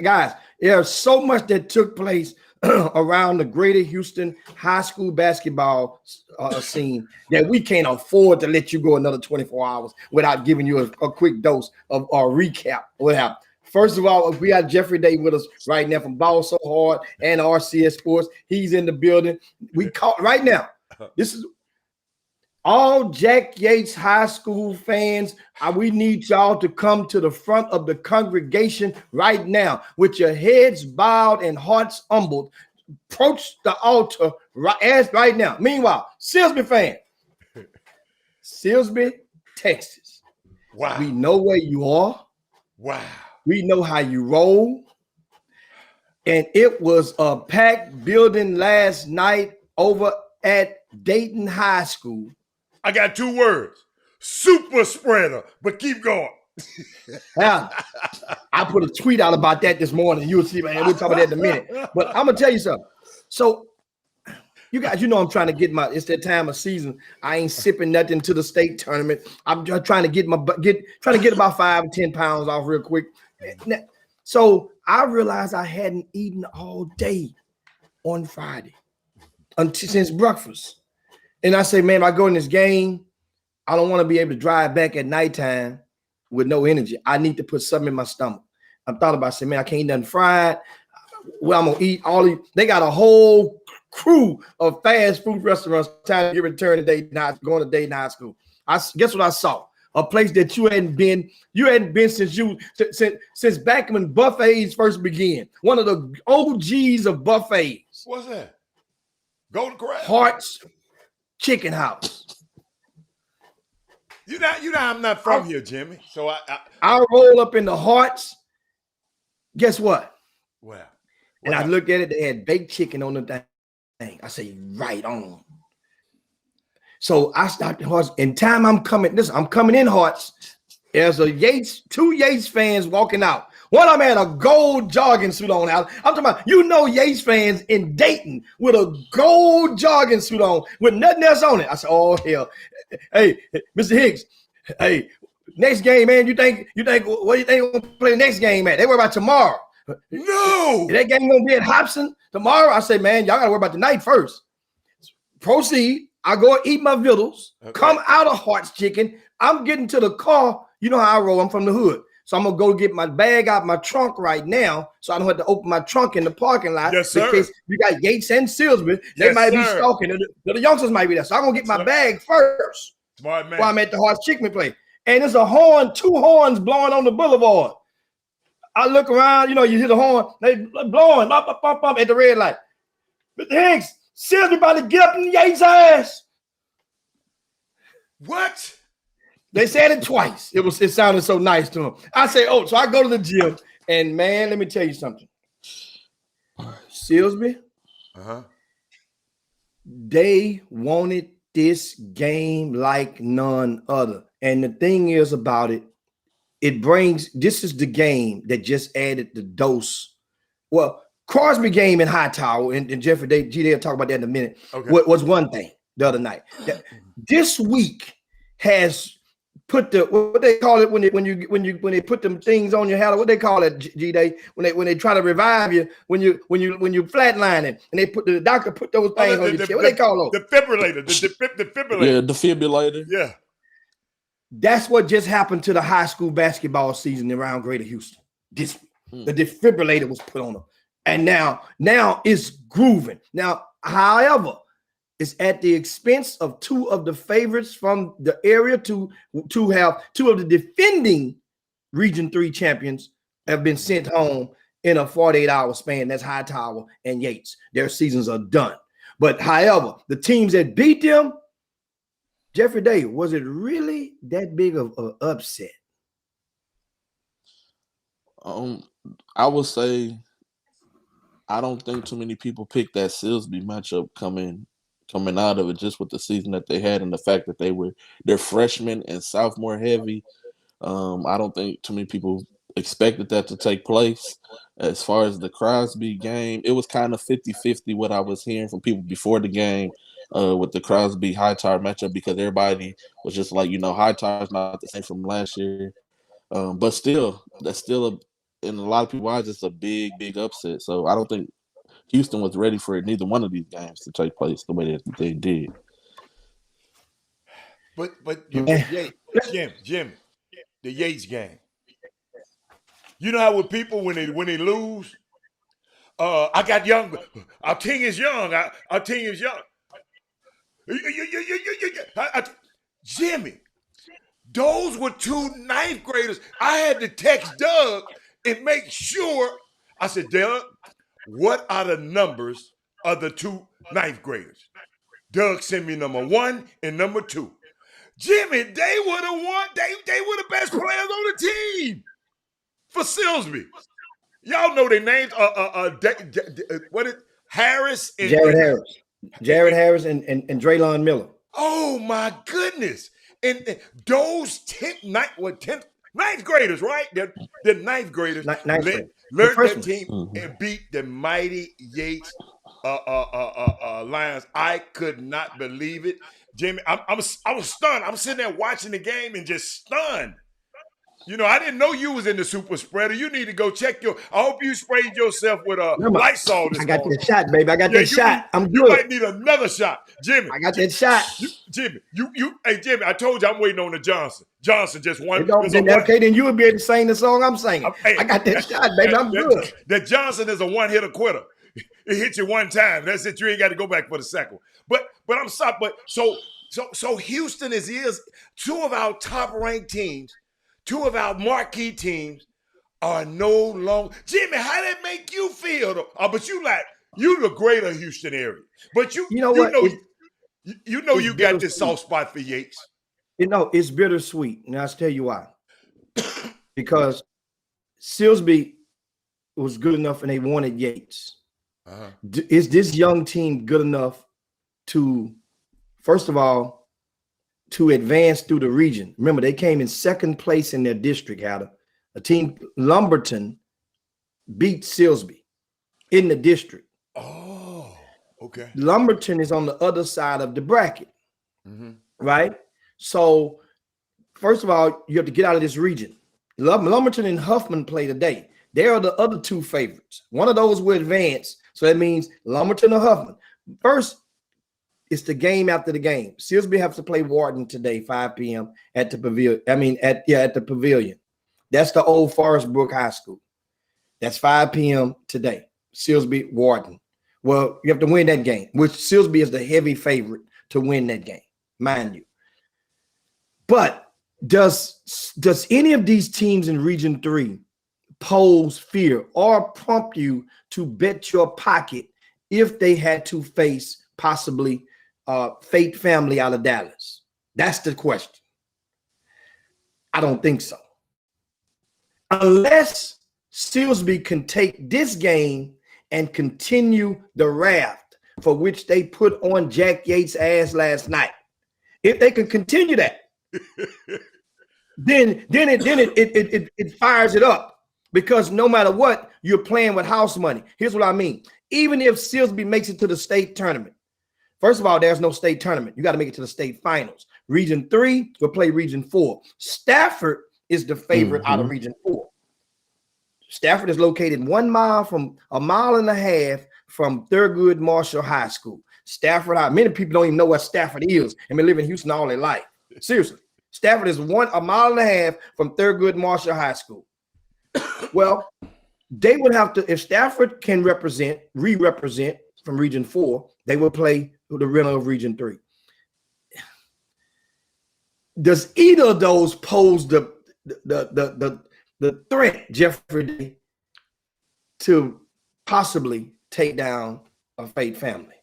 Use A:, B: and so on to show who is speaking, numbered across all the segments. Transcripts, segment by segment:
A: guys, there's so much that took place around the greater Houston high school basketball scene that we can't afford to let you go another 24 hours without giving you a quick dose of a recap. What happened? First of all, we got Jeffrey Day with us right now from Ball So Hard and RCS Sports. He's in the building. We caught right now. This is all Jack Yates High School fans. We need y'all to come to the front of the congregation right now with your heads bowed and hearts humbled. Approach the altar right now. Meanwhile, Silsby fan, Silsby, Texas.
B: Wow.
A: We know where you are.
B: Wow.
A: We know how you roll. And it was a packed building last night over at Dayton High School.
B: I got 2 words. Super spreader, but keep going.
A: Yeah, I put a tweet out about that this morning. You'll see, man. We'll talk about that in a minute. But I'm gonna tell you something. So, you guys, I'm trying to get it's that time of season. I ain't sipping nothing to the state tournament. I'm just trying to get about 5 or 10 pounds off real quick. So I realized I hadn't eaten all day on Friday since breakfast. And I say, man, if I go in this game, I don't want to be able to drive back at nighttime with no energy. I need to put something in my stomach. I thought about saying, man, I can't eat nothing fried. Well, I'm gonna eat all these. They got a whole crew of fast food restaurants trying to get return to going to Dayton High School. Guess what I saw? A place that you hadn't been since back when buffets first began. One of the OGs of buffets.
B: What's that? Golden Corral.
A: Hart's Chicken House.
B: You know, I'm not from here, Jimmy. So
A: I roll up in the Hart's. Guess what?
B: Well,
A: and I looked at it. They had baked chicken on the thing. I say, right on. So I stopped at Hart's. In time, I'm coming in Hart's. There's two Yates fans walking out. One of them had a gold jogging suit on. I'm talking about, Yates fans in Dayton with a gold jogging suit on with nothing else on it. I said, oh, hell. Hey, Mr. Higgs, hey, next game, man, what do you think we're going to play the next game, man? They worry about tomorrow.
B: No.
A: That game going to be at Hobson tomorrow? I say, man, y'all got to worry about the night first. Proceed. I go eat my vittles, come out of Hart's Chicken. I'm getting to the car. You know how I roll. I'm from the hood. So I'm going to go get my bag out my trunk right now so I don't have to open my trunk in the parking lot.
B: Yes, sir.
A: Because you got Yates and Silsby. They might be stalking. The youngsters might be there. So I'm going to get my bag first.
B: Smart man.
A: While I'm at the Hart's Chicken place. And there's a horn, 2 horns blowing on the boulevard. I look around, you hear the horn. They blowing up at the red light. Mr. Higgs, Silsby about to get up in Yates' ass.
B: What?
A: They said it twice. It sounded so nice to him. I say, so I go to the gym, and man, let me tell you something. Silsby, they wanted this game like none other. And the thing is about it, this is the game that just added the dose. Well, Crosby game in Hightower, and Jeffrey they'll talk about that in a minute. Was one thing the other night. This week has put what they call it when they put them things on your head. What they call it, G-Day, when they try to revive you when you flatlining, and the doctor put those things on your chest. What they call those?
B: Defibrillator. Defibrillator.
C: Yeah, defibrillator.
B: Yeah.
A: That's what just happened to the high school basketball season around Greater Houston. The defibrillator was put on them, and now it's grooving. Now, however, it's at the expense of 2 of the favorites from the area to have 2 of the defending Region 3 champions have been sent home in a 48-hour span. That's Hightower and Yates. Their seasons are done. But however, the teams that beat them, Jeffrey Day, was it really that big of an upset?
C: I would say I don't think too many people picked that Silsby matchup coming out of it, just with the season that they had and the fact that they're freshmen and sophomore heavy. I don't think too many people expected that to take place. As far as the Crosby game, it was kind of 50-50 what I was hearing from people before the game with the Crosby Hightower matchup, because everybody was just like, Hightower's not the same from last year. But still, in a lot of people's eyes, it's a big upset. So I don't think Houston was ready for neither one of these games to take place the way that they did.
B: But Jim, the Yates game. You know how with people when they lose, I got young. Our team is young. Our team is young. Jimmy, those were 2 ninth graders. I had to text Doug and make sure. I said, Doug, what are the numbers of the 2 ninth graders? Doug sent me number 1 and number 2. Jimmy, they would have won. They were the best players on the team for Silsby. Y'all know their names. What is Harris and
A: Jared Harris and Draylon Miller.
B: Oh my goodness! And those 9th graders, right? They're 9th graders. Learned their team and beat the mighty Yates Lions. I could not believe it, Jimmy. I was stunned. I'm sitting there watching the game and just stunned. You know, I didn't know you was in the super spreader. You need to go check I hope you sprayed yourself with a Lysol this morning.
A: I got that shot, baby. I got that shot. I'm good.
B: You might need another shot. Jimmy.
A: I got that shot.
B: Jimmy, hey, Jimmy, I told you I'm waiting on the Johnson. Johnson just won.
A: Okay, then you would be able to sing the song I'm singing. I got that shot, baby. I'm good.
B: That Johnson is a one-hitter quitter. It hit you one time. That's it. You ain't got to go back for the second. But I'm sorry. But so Houston is 2 of our top-ranked teams. 2 of our marquee teams are no longer. Jimmy, how that make you feel? But you the greater Houston area. But you know you got this soft spot for Yates.
A: You know, it's bittersweet. And I'll tell you why. Because Silsby was good enough and they wanted Yates. Uh-huh. Is this young team good enough to, first of all, to advance through the region? Remember, they came in 2nd place in their district, Hatter. A team, Lumberton, beat Silsby in the district.
B: Oh, okay.
A: Lumberton is on the other side of the bracket, right? So, first of all, you have to get out of this region. Lumberton and Huffman play today. They are the other 2 favorites. One of those will advance, so that means Lumberton or Huffman. First, it's the game after the game. Silsby has to play Wharton today, 5 p.m. at the pavilion. At the pavilion. That's the old Forest Brook High School. That's 5 p.m. today. Silsby, Wharton. Well, you have to win that game, which Silsby is the heavy favorite to win that game, mind you. But does any of these teams in Region 3 pose fear or prompt you to bet your pocket if they had to face possibly Fate Family out of Dallas? That's the question. I don't think so. Unless Silsby can take this game and continue the raft for which they put on Jack Yates' ass last night. If they can continue that, then it fires it up, because no matter what, you're playing with house money. Here's what I mean. Even if Silsby makes it to the state tournament, first of all, there's no state tournament. You got to make it to the state finals. Region 3 will play Region 4. Stafford is the favorite out of Region 4. Stafford is located 1 mile from a mile and a half from Thurgood Marshall High School. Stafford, many people don't even know what Stafford is and been living in Houston all their life. Seriously. Stafford is a mile and a half from Thurgood Marshall High School. Well, they would have to, if Stafford can re-represent from Region 4, they will play the winner of Region 3. Does either of those pose the threat, Jeffrey, to possibly take down a Fate Family?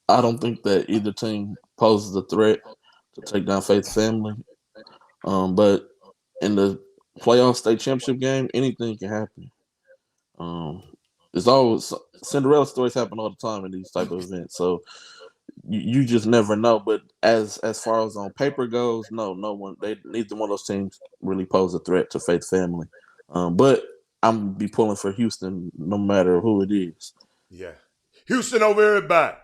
C: I don't think that either team poses a threat to take down Faith Family. But in the playoff state championship game, anything can happen. There's always Cinderella stories happen all the time in these type of events. So you just never know. But as far as on paper goes, neither one of those teams really pose a threat to Faith Family. But I'm gonna be pulling for Houston no matter who it is.
B: Yeah, Houston over everybody.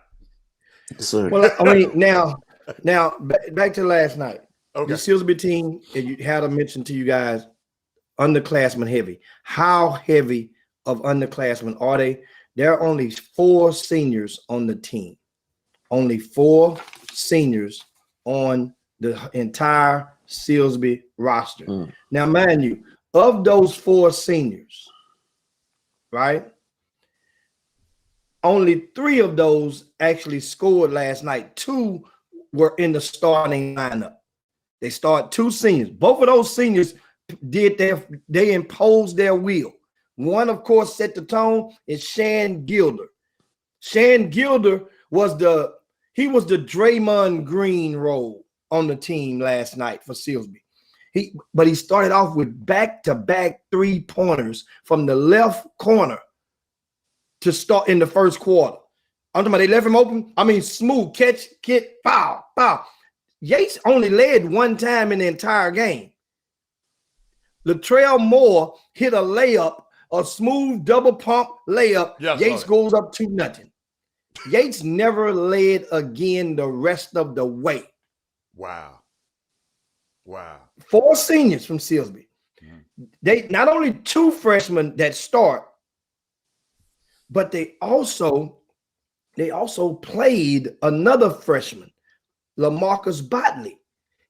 C: Sir.
A: Well, I mean, now back to last night.
B: Okay.
A: The Silsby team, and you had to mention to you guys, underclassmen heavy. How heavy of underclassmen are they? There are only 4 seniors on the team. Only 4 seniors on the entire Silsbee roster. Now, mind you, of those 4 seniors, right? Only 3 of those actually scored last night. 2 were in the starting lineup. They start 2 seniors. Both of those seniors they imposed their will. One, of course, set the tone is Shan Gilder. Shan Gilder was the Draymond Green role on the team last night for Silsbee. But he started off with back-to-back 3-pointers from the left corner to start in the first quarter. I'm talking about they left him open. I mean, smooth catch, kick, foul. Yates only led 1 time in the entire game. Latrell Moore hit a layup, a smooth double pump layup.
B: Yes,
A: Yates goes up 2-0. Yates never led again the rest of the way.
B: Wow.
A: 4 seniors from Silsbee. They not only 2 freshmen that start, but they also played another freshman, LaMarcus Botley.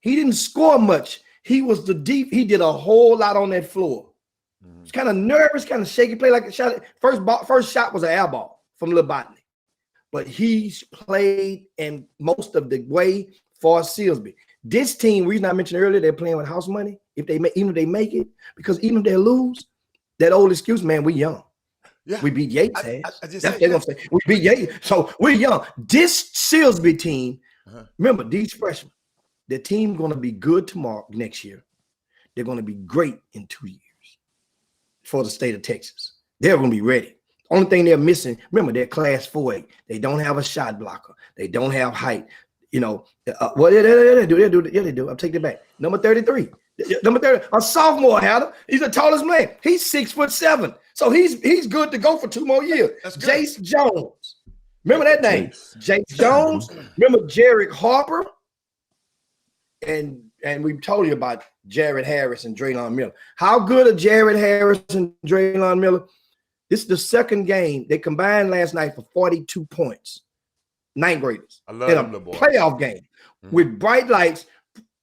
A: He didn't score much. He was he did a whole lot on that floor. It's kind of nervous, kind of shaky, play like a shot. First shot was an air ball from Lil Botley. But he's played in most of the way for Silsbee. This team, reason I mentioned earlier, they're playing with house money. Even if they make it, because even if they lose, that old excuse, man, we young.
B: Yeah.
A: We beat Yates.
B: That's
A: what they're gonna say. We beat Yates, so we're young. This Silsbee team, remember these freshmen, the team gonna be good next year. They're gonna be great in 2 years for the state of Texas. They're gonna be ready. Only thing they're missing, remember, they're class 4A. They don't have a shot blocker. They don't have height. They do. They do. I'll take it back. Number 33. Number 30, a sophomore, Hatter. He's the tallest man. He's 6'7". So he's good to go for 2 more years. Jace Jones. Remember that name? Jace Jones. Remember Jarek Harper? And we told you about Jared Harris and Draylon Miller. How good are Jared Harris and Draylon Miller? This is the second game. They combined last night for 42 points. 9th graders.
B: I love
A: in
B: them,
A: a
B: boy.
A: playoff game with bright lights.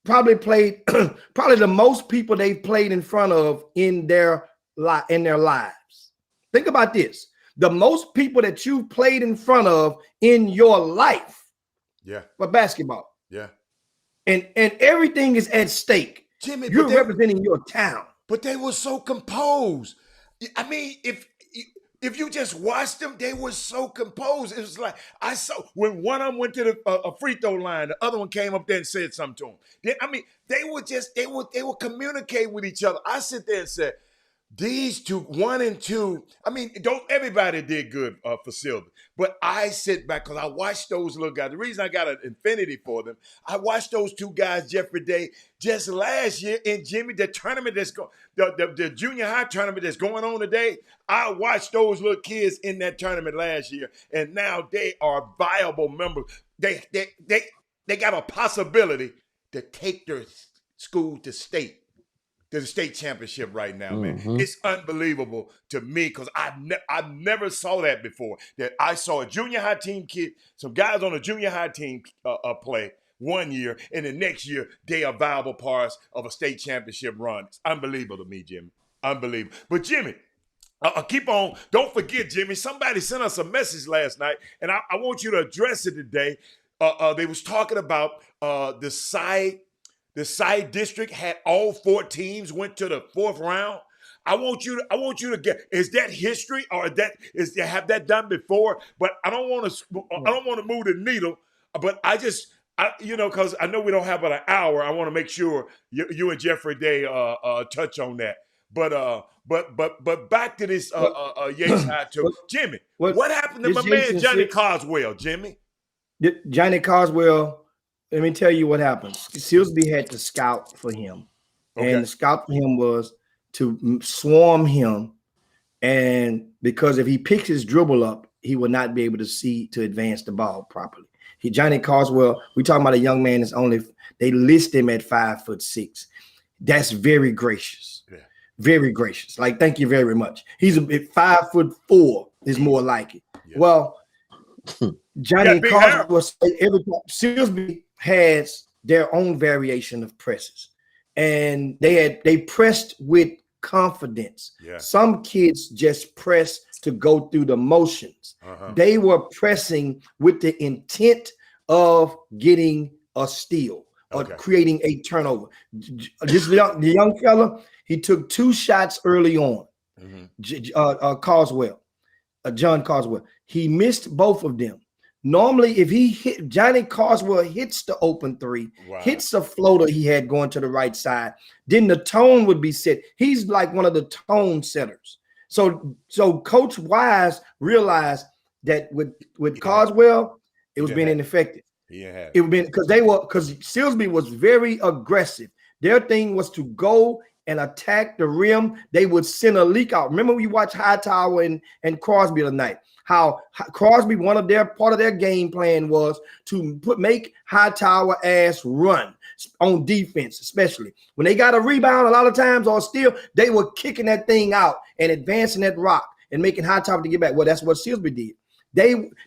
A: Probably played probably the most people they've played in front of in their lives. Think about this. The most people that you've played in front of in your life.
B: Yeah.
A: For basketball.
B: Yeah.
A: And everything is at stake.
B: Jimmy,
A: you're representing your town.
B: But they were so composed. I mean, if you just watched them, they were so composed. It was like I saw when one of them went to a free throw line, the other one came up there and said something to him. They were communicating with each other. I sit there and said, these 2, 1 and 2. I mean, everybody did good for Silver, but I sit back because I watched those little guys. The reason I got an infinity for them, I watched those 2 guys, Jeffrey Day, just last year in Jimmy, the tournament that's going, the junior high tournament that's going on today. I watched those little kids in that tournament last year, and now they are viable members. They got a possibility to take their school to state. To the state championship right now, man. It's unbelievable to me because I never saw that before. That I saw a junior high team kid, some guys on a junior high team play 1 year, and the next year they are viable parts of a state championship run. It's unbelievable to me, Jimmy. Unbelievable. But Jimmy, keep on. Don't forget, Jimmy. Somebody sent us a message last night, and I want you to address it today. They was talking about the side district had all 4 teams went to the 4th round. I want you to get, is that history or have that done before? But I don't want to move the needle. But because I know we don't have but an hour. I want to make sure you and Jeffrey Day touch on that. But back to this Yates High too, Jimmy. What happened to my man Johnny Coswell, Jimmy?
A: Johnny Coswell. Let me tell you what happened. Silsbee had to scout for him. Okay. And the scout for him was to swarm him. And because if he picks his dribble up, he will not be able to advance the ball properly. Johnny Coswell, we talking about a young man that's they list him at 5'6". That's very gracious. Yeah. Very gracious. Like, thank you very much. He's a bit 5'4" is more like it.
B: Yeah.
A: Well, Johnny
B: Got big hair.
A: Carswell say Silsby has their own variation of presses, and they pressed with confidence.
B: Yeah.
A: Some kids just press to go through the motions. They were pressing with the intent of getting a steal or creating a turnover. The young fella, he took 2 shots early on. John Carswell, he missed both of them. Normally, if he hit Johnny Carswell hits the open 3, hits the floater he had going to the right side, then the tone would be set. He's like one of the tone setters. So Coach Wise realized that with Carswell, it was being ineffective.
B: Yeah,
A: it would be because Silsby was very aggressive. Their thing was to go and attack the rim. They would send a leak out. Remember, we watched Hightower and Crosby tonight. How Crosby, part of their game plan was to make Hightower ass run on defense, especially when they got a rebound. A lot of times or steal, they were kicking that thing out and advancing that rock and making Hightower to get back. Well, that's what Silsby did.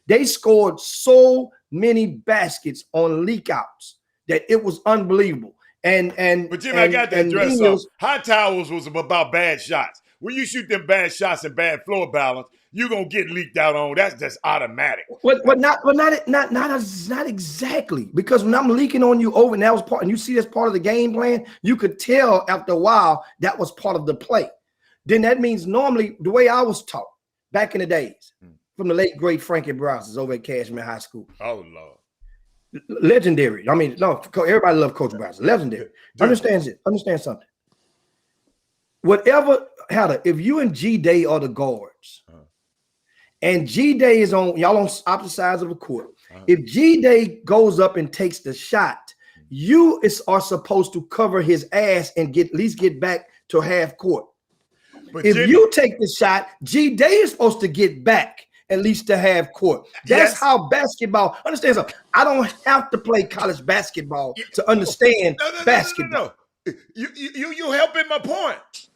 A: They scored so many baskets on leak outs that it was unbelievable. But
B: Jimmy, I got that dress off. Hightowers was about bad shots. When you shoot them bad shots and bad floor balance, you're gonna get leaked out on. That's just automatic.
A: But not exactly, because when I'm leaking on you over, and that was part, and you see that's part of the game plan, you could tell after a while that was part of the play. Then that means normally the way I was taught back in the days from the late great Frankie Broussers over at Cashmere High School.
B: Oh Lord.
A: Legendary. I mean, no, everybody loved Coach Broussers. Legendary. Understand something. Whatever, if you and G-Day are the guards, and G-Day is y'all on opposite sides of the court, if G-Day goes up and takes the shot, you are supposed to cover his ass and at least get back to half court. But if you take the shot, G-Day is supposed to get back at least to half court. That's how basketball. Understand something? I don't have to play college basketball to understand basketball.
B: No. You helping my point.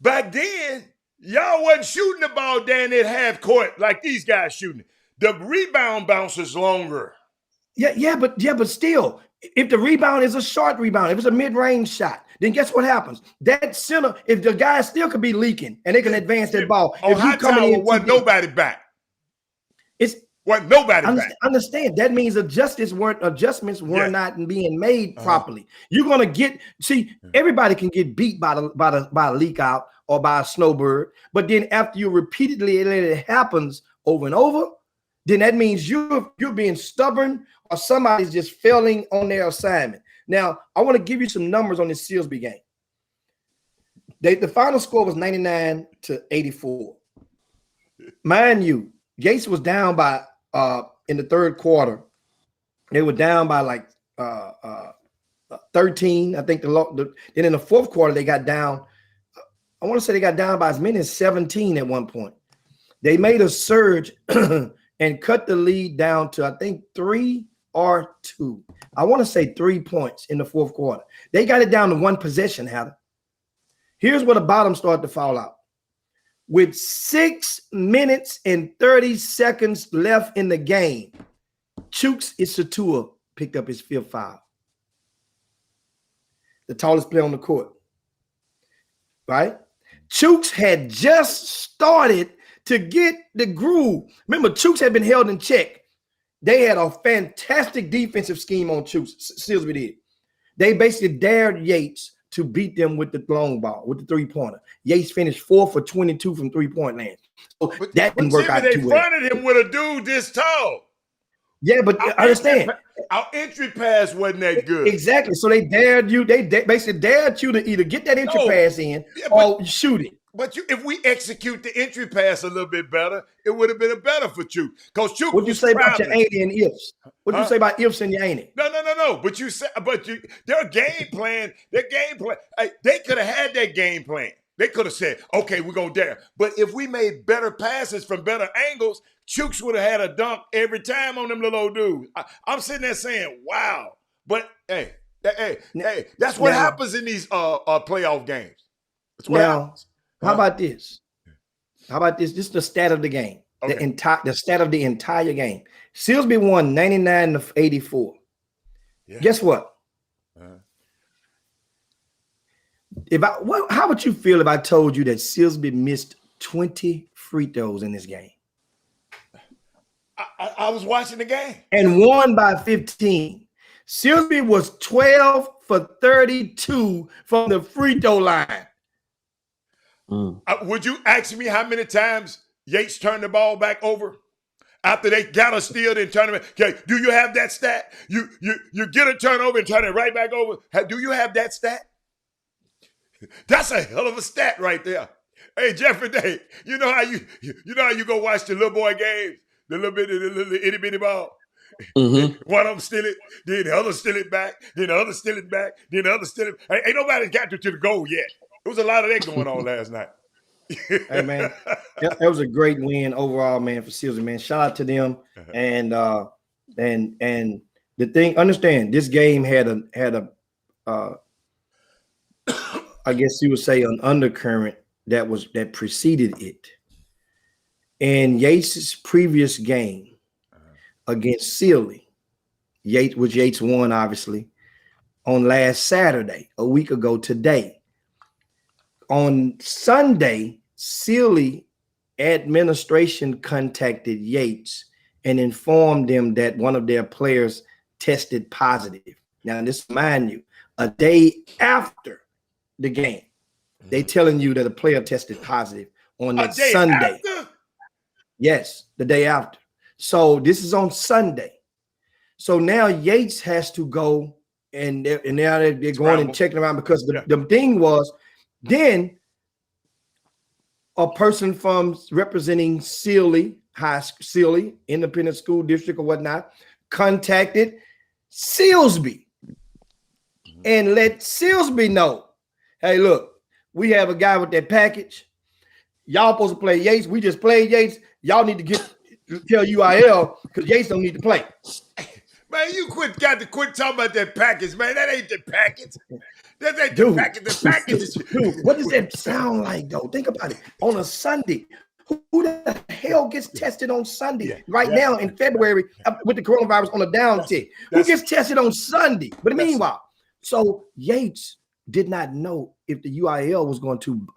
B: Back then, y'all wasn't shooting the ball down at half court like these guys shooting. The rebound bounce is longer.
A: But still, if the rebound is a short rebound, if it's a mid-range shot, then guess what happens? That center, if the guy still could be leaking and they can advance that ball.
B: On Hightower, wasn't nobody back. Wasn't nobody back.
A: Understand that means adjustments were not being made properly. You're gonna everybody can get beat by a leak out or by a snowbird, but then after you repeatedly it happens over and over, then that means you're being stubborn or somebody's just failing on their assignment. Now, I want to give you some numbers on this Silsby game. The final score was 99-84. Mind you, Yates was down by in the third quarter. They were down by like 13. I think then in the fourth quarter they got down. I want to say they got down by as many as 17 at one point. They made a surge and cut the lead down to, I think, 3 or 2. I want to say 3 points in the fourth quarter. They got it down to 1 possession, Heather. Here's where the bottom started to fall out. With 6 minutes and 30 seconds left in the game, Chooks Isatua picked up his 5th foul. The tallest player on the court. Right? Chooks had just started to get the groove. Remember, Chooks had been held in check. They had a fantastic defensive scheme on Chooks. Silsby did. They basically dared Yates to beat them with the long ball, with the three-pointer. Yates finished 4 for 22 from three-point land. So that didn't work out too well.
B: They fronted him with a dude this tall.
A: Yeah, but I understand.
B: Our entry pass wasn't that good.
A: Exactly. So they dared you. They basically dared you to either get that entry pass in or shoot it.
B: But if we execute the entry pass a little bit better, it would have been better for Chuk. Because Chuk.
A: What'd you say about your ain't and ifs? What'd you say about ifs and your ain't?
B: No. But their game plan, hey, they could have had that game plan. They could have said, okay, we're going to dare. But if we made better passes from better angles, Chooks would have had a dunk every time on them little old dudes. I'm sitting there saying, wow. But, hey, that's what happens in these playoff games. That's what
A: Now,
B: happens.
A: how about this? How about this? This is the stat of the game.
B: Okay.
A: The stat of the entire game. Silsby won 99-84.
B: Yeah.
A: Guess what? How would you feel if I told you that Silsby missed 20 free throws in this game?
B: I was watching the game.
A: And won by 15. Silsby was 12 for 32 from the free throw line.
B: Would you ask me how many times Yates turned the ball back over after they got a steal and turn it? Okay, do you have that stat? You get a turnover and turn it right back over. Do you have that stat? That's a hell of a stat right there. Hey, Jeffrey Day, you know how you go watch the little boy games, the little itty bitty ball. One of them steal it, then the other steal it back, then the other steal it back, then the other steal it. Hey, ain't nobody got to the goal yet. There was a lot of that going on last night.
A: Hey man, that was a great win overall, man, for Silsby, man. Shout out to them. And the thing, understand, this game had a I guess you would say an undercurrent that preceded it. In Yates' previous game against Sealy, Yates won, obviously, on last Saturday, a week ago today. On Sunday, Sealy administration contacted Yates and informed them that one of their players tested positive. Now, this, mind you, a day after the game, they telling you that a player tested positive on that Sunday.
B: After?
A: Yes, the day after. So this is on Sunday. So now Yates has to go and now they're going and checking around because the thing was, then a person from representing Sealy Independent School District or whatnot contacted Silsby and let Silsby know, hey, look, we have a guy with that package. Y'all supposed to play Yates. We just played Yates. Y'all need to tell UIL because Yates don't need to play.
B: Man, you got to quit talking about that package, man. That ain't the package. That ain't the package. The package is.
A: Dude, what does that sound like, though? Think about it. On a Sunday, who the hell gets tested on Sunday now in February with the coronavirus on a downtick? Who gets tested on Sunday? But meanwhile, so Yates did not know if the UIL was going to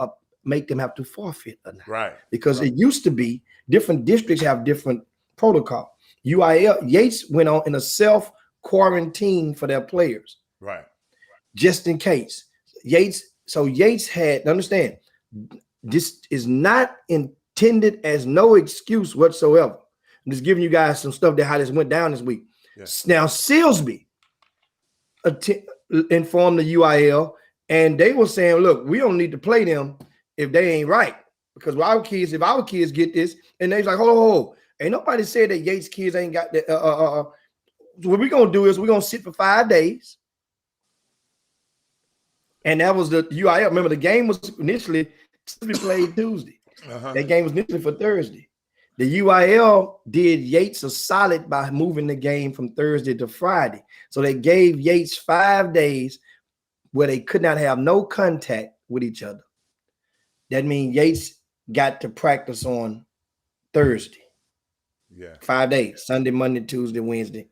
A: make them have to forfeit or not.
B: Right.
A: Because it used to be different districts have different protocol. Yates went on in a self-quarantine for their players.
B: Right.
A: Just in case. Yates had, understand, this is not intended as no excuse whatsoever. I'm just giving you guys some stuff that how this went down this week. Yes. Now, Silsby informed the UIL, and they were saying, look, we don't need to play them if they ain't right. Because if our kids get this, and they're like, hold. Ain't nobody said that Yates kids ain't got that. What we're going to do is we're going to sit for 5 days. And that was the UIL. Remember, the game was initially played Tuesday. That game was initially for Thursday. The UIL did Yates a solid by moving the game from Thursday to Friday. So they gave Yates 5 days where they could not have no contact with each other. That means Yates got to practice on Thursday. 5 days, Sunday, Monday, Tuesday, Wednesday,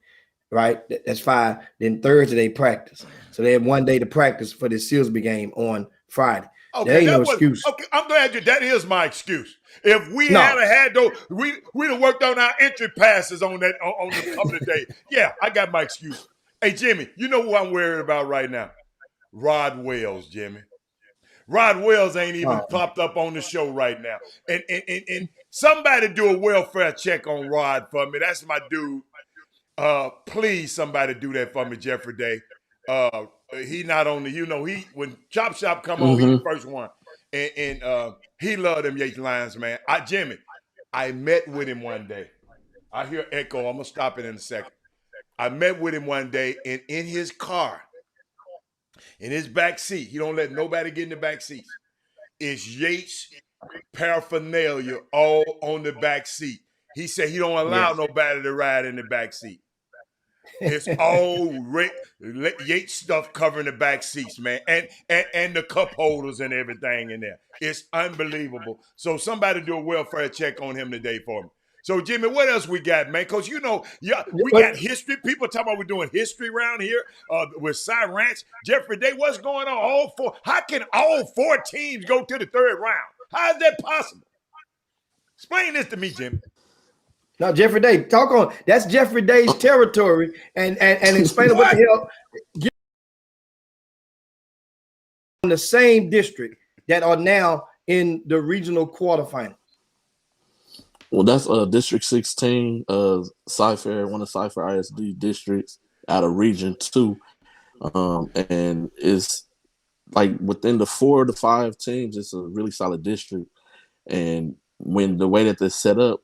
A: right? That's 5. Then Thursday they practice. So they have 1 day to practice for the Silsby game on Friday.
B: Okay,
A: there ain't no excuse.
B: Okay, I'm glad that is my excuse. If we had those, we'd have worked on our entry passes on the couple of days. Yeah, I got my excuse. Hey, Jimmy, you know who I'm worried about right now? Rod Wells, Jimmy. Rod Wells ain't even popped up on the show right now. And somebody do a welfare check on Rod for me. That's my dude. Please, somebody do that for me, Jeffrey Day. He not on the, when Chop Shop come on, he the first one. And he loved them Yates Lions, man. Jimmy, I met with him one day. I hear echo. I'm going to stop it in a second. I met with him one day, and in his car, in his back seat, he don't let nobody get in the back seats, is Yates paraphernalia all on the back seat. He said he don't allow nobody to ride in the back seat. It's all Yates stuff covering the back seats, man, and the cup holders and everything in there. It's unbelievable. So somebody do a welfare check on him today for me. So Jimmy, what else we got, man? Because we got history. People talking about we're doing history around here with Cy Ranch, Jeffrey Day. What's going on? How can all 4 teams go to the 3rd round? How is that possible? Explain this to me, Jimmy.
A: No, Jeffrey Day, talk on. That's Jeffrey Day's territory, and explain what the hell. In the same district that are now in the regional quarterfinals.
C: Well, that's District 16, Cypher, one of Cypher ISD districts out of Region 2. And it's like within the 4 to 5 teams, it's a really solid district. And when the way that they're set up,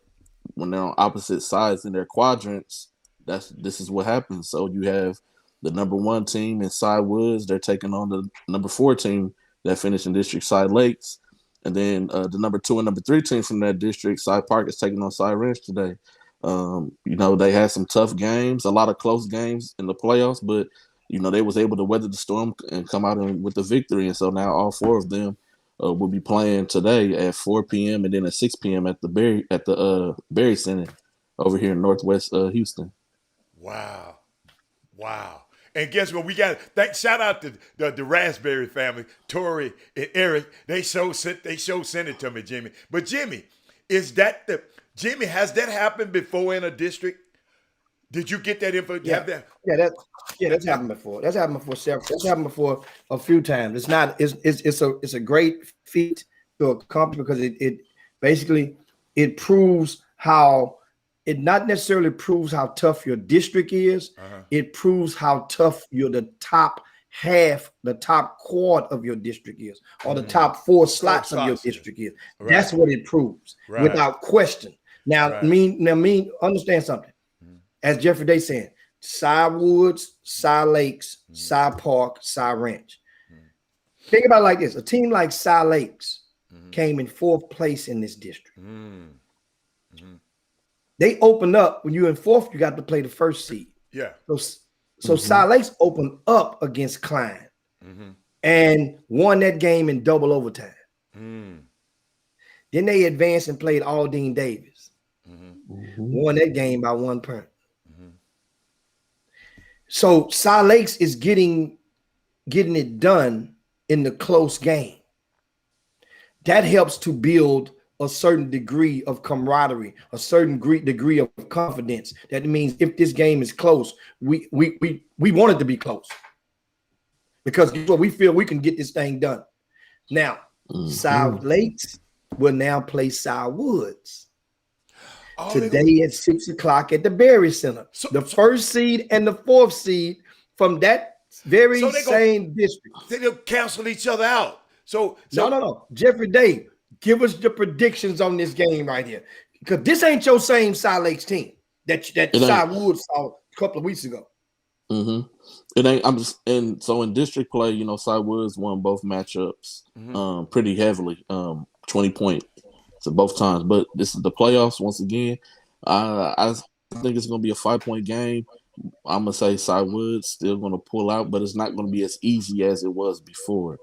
C: when they're on opposite sides in their quadrants, this is what happens. So you have the number 1 team in Cy Woods, they're taking on the number 4 team that finished in District Cy Lakes. And then the number 2 and number 3 teams from that district, Cy Park, is taking on Cy Ranch today. They had some tough games, a lot of close games in the playoffs, but they was able to weather the storm and come out with the victory. And so now all 4 of them will be playing today at 4 p.m. and then at 6 p.m. at the Berry Center over here in Northwest Houston.
B: Wow. And guess what? We got shout out to the Raspberry family, Tori and Eric. They sent it to me, Jimmy. But Jimmy, has that happened before in a district? Did you get that info?
A: Yeah, that's happened before. That's happened before a few times. It's not. It's a great feat to accomplish because it basically proves how. It not necessarily proves how tough your district is. It proves how tough the top half, the top quad of your district is, or the top 4 slots of your district is. Right. That's what it proves, without question. Now, understand something. As Jeffrey Day saying, Cy Woods, Cy Lakes, Cy Park, Cy Ranch. Think about it like this: a team like Cy Lakes came in 4th place in this district. They open up when you're in 4th, you got to play the 1st seed. Yeah. So Cy Lakes opened up against Klein and won that game in double overtime. Then they advanced and played Aldine Davis. Won that game by 1 point. So Cy Lakes is getting it done in the close game. That helps to build a certain degree of camaraderie, a certain degree of confidence. That means if this game is close, we want it to be close because we feel we can get this thing done. Now, Cy Lakes will now play Cy Woods today at 6 o'clock at the Berry Center. The 1st seed and the 4th seed from that same district.
B: They'll cancel each other out. So
A: no. Jeffrey Day, give us the predictions on this game right here, because this ain't your same Cy Lakes team that Cy Woods saw a couple of weeks ago.
C: It ain't. So in district play, Cy Woods won both matchups pretty heavily, 20 points to both times. But this is the playoffs once again. I think it's going to be a 5-point game. I'm gonna say Cy Woods still going to pull out, but it's not going to be as easy as it was before.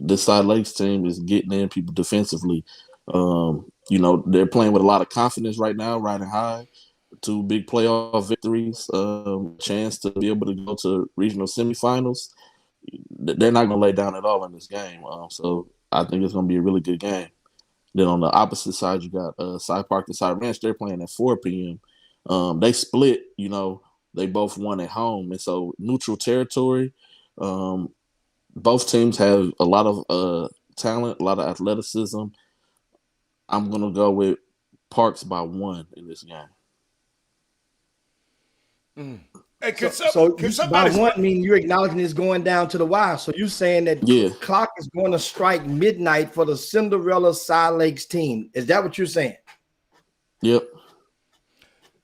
C: This Cy Lakes team is getting in people defensively. They're playing with a lot of confidence right now, riding high. 2 big playoff victories, chance to be able to go to regional semifinals. They're not going to lay down at all in this game. So I think it's going to be a really good game. Then on the opposite side, you got Cy Park and Cy Ranch. They're playing at 4 p.m. They split, they both won at home. And so neutral territory, both teams have a lot of talent, a lot of athleticism. I'm going to go with Parks by 1 in this game.
B: Hey,
A: so by 1 mean you're acknowledging it's going down to the wire. So you're saying that the clock is going to strike midnight for the Cinderella Cy Lakes team. Is that what you're saying?
C: Yep.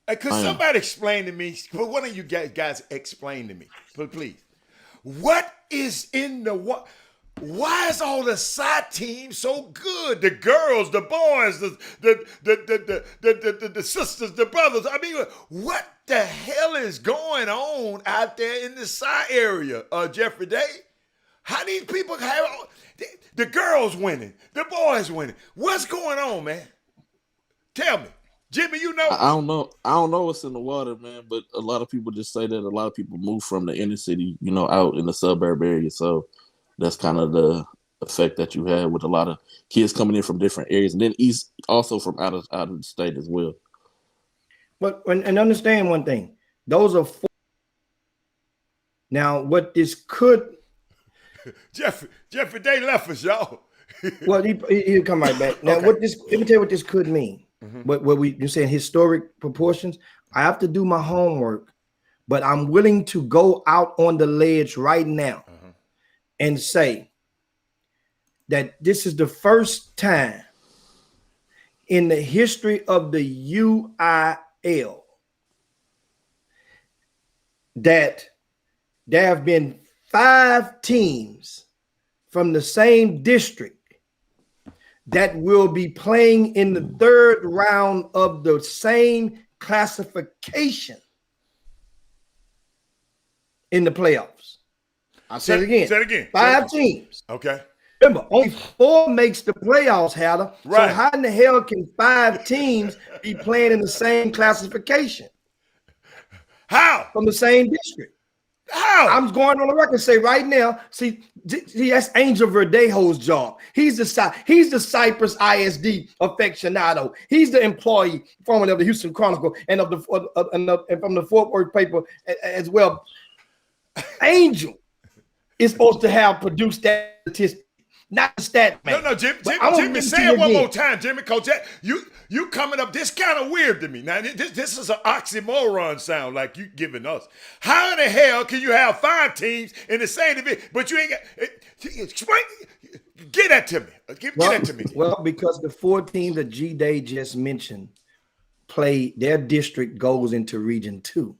B: Hey, could somebody explain to me? One of you guys explain to me, please. What is in the what? why is all the side teams so good? The girls, the boys, the sisters, the brothers. I mean, what the hell is going on out there in the side area, Jeffrey Day? How these people have the girls winning, the boys winning? What's going on, man? Tell me. Jimmy, you know?
C: I don't know. I don't know what's in the water, man. But a lot of people just say that a lot of people move from the inner city, out in the suburb area. So that's kind of the effect that you had with a lot of kids coming in from different areas, and then east also from out of the state as well.
A: But and understand one thing: those are four. Now, what this could
B: Jeffrey Day left us, y'all.
A: well, he'll come right back. Now,
B: Okay.
A: let me tell you what this could mean. What you're saying historic proportions. I have to do my homework, but I'm willing to go out on the ledge right now and say that this is the first time in the history of the UIL that there have been 5 teams from the same district that will be playing in the 3rd round of the same classification in the playoffs. I'll say it again.
B: Say it again.
A: 5 teams.
B: Okay.
A: Remember, only 4 makes the playoffs, Hatter.
B: Right.
A: So how in the hell can 5 teams be playing in the same classification
B: How?
A: from the same district?
B: How?
A: I'm going on the record and say right now, see, that's Angel Verdejo's job. He's the Cypress ISD aficionado. He's the employee formerly of the Houston Chronicle and of and from the Fort Worth paper as well. Angel is supposed to have produced that statistic, not the stat man.
B: No, Jimmy,
A: give
B: say
A: to
B: it one
A: again.
B: more time, Jimmy, because you coming up, this kind of weird to me. Now, this is an oxymoron sound like you giving us. How in the hell can you have 5 teams in the same division, but you ain't got, explain, get that to me. Get that to me.
A: Well, because the 4 teams that G-Day just mentioned play, their district goes into Region 2.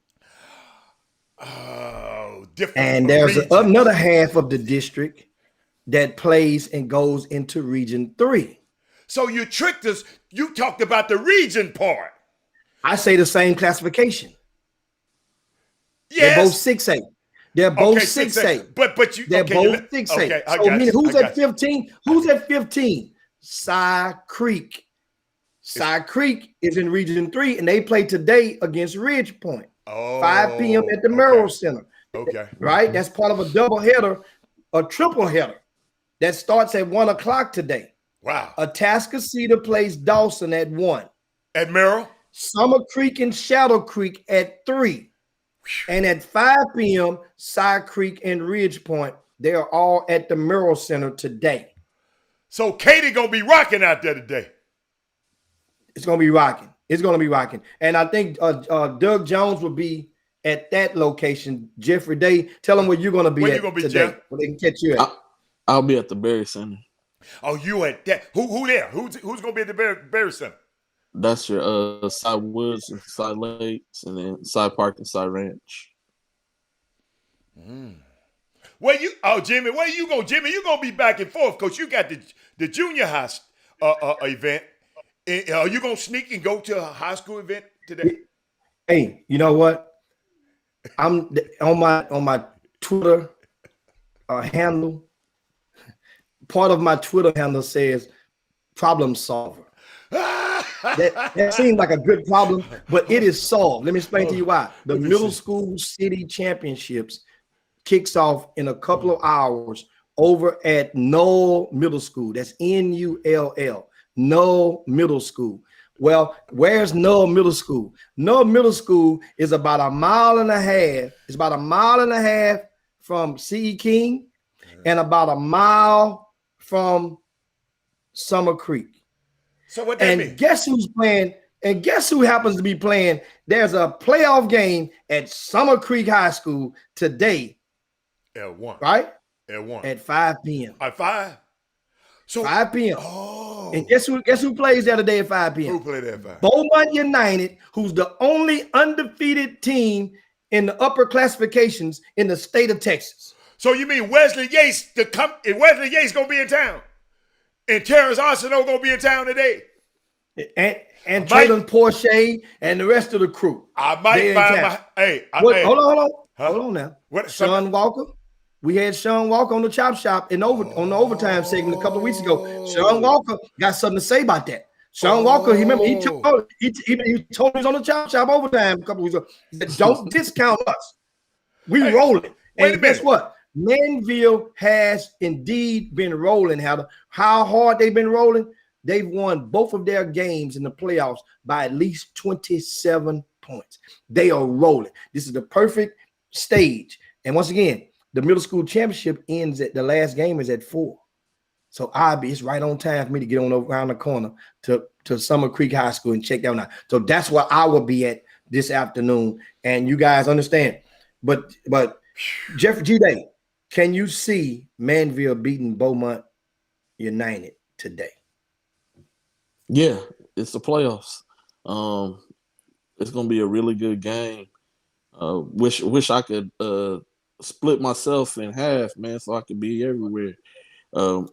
B: Oh, different.
A: And there's
B: regions.
A: another half of the district that plays and goes into Region 3.
B: So you tricked us. You talked about the region part.
A: I say the same classification.
B: Yes.
A: They're both 6A. They're both 6A.
B: But
A: They're
B: okay,
A: both 6A.
B: Okay, I
A: so
B: got
A: meaning
B: you.
A: who's
B: I
A: at
B: got you.
A: 15? Who's at 15? Cy Creek. Cy Creek is in Region 3, and they play today against Ridge Point. 5 p.m. at the Merrill Center.
B: Okay.
A: Right? That's part of a double header, a triple header that starts at 1 o'clock today.
B: Wow.
A: Atascocita plays Dawson at 1.
B: At Merrill?
A: Summer Creek and Shadow Creek at 3. And at 5 p.m., Cy Creek and Ridge Point, they are all at the Merrill Center today.
B: So Katie gonna be rocking out there today.
A: It's gonna be rocking. It's gonna be rocking. And I think Doug Jones will be at that location. Jeffrey Day, tell them where you're gonna be
B: Where
A: at
B: you gonna be,
A: today.
B: Jeff?
A: Where they can catch you at.
C: I'll be at the Berry Center.
B: Oh, you at that? Who there? Who's gonna be at the Berry Center?
C: That's your Cy Woods and Cy Lakes, and then Cy Park and Cy Ranch.
B: Where you? Oh, Jimmy, where you go? Jimmy, you gonna be back and forth because you got the junior high event. Are you gonna sneak and go to a high school event today?
A: Hey, you know what? I'm on my Twitter handle. Part of my Twitter handle says problem solver. That seems like a good problem, but it is solved. Let me explain to you why. The middle school city championships kicks off in a couple of hours over at Knoll Middle School. That's Null, Knoll Middle School. Well, where's Knoll Middle School? Knoll Middle School is about a mile and a half. It's about a mile and a half from C.E. King and about a mile from Summer Creek.
B: So what that mean?
A: And guess who's playing? And guess who happens to be playing? There's a playoff game at Summer Creek High School today.
B: At 1.
A: Right?
B: At 1.
A: At 5 p.m.
B: At 5? So
A: 5 p.m.
B: Oh.
A: And guess who plays there today at 5 p.m.?
B: Who played at 5?
A: Beaumont United, who's the only undefeated team in the upper classifications in the state of Texas.
B: So you mean Wesley Yates Wesley Yates gonna be in town, and Terrence Arsenault gonna be in town today,
A: and Traylon Porsche and the rest of the crew.
B: I might find my
A: Hold on now. Sean Walker. We had Sean Walker on the Chop Shop on the overtime segment a couple of weeks ago. Sean Walker got something to say about that. Sean Walker, he told me he's on the Chop Shop overtime a couple of weeks ago. He said, "Don't discount us. We rolling." And guess what? Manville has indeed been rolling. How hard they've been rolling? They've won both of their games in the playoffs by at least 27 points. They are rolling. This is the perfect stage. And once again, the middle school championship ends at the last game is at 4. So it's right on time for me to get on around the corner to Summer Creek High School and check that one out. So that's where I will be at this afternoon. And you guys understand. But Jeffrey G-Day, can you see Manville beating Beaumont United today?
C: Yeah, it's the playoffs. It's gonna be a really good game. Wish I could split myself in half, man, so I could be everywhere. I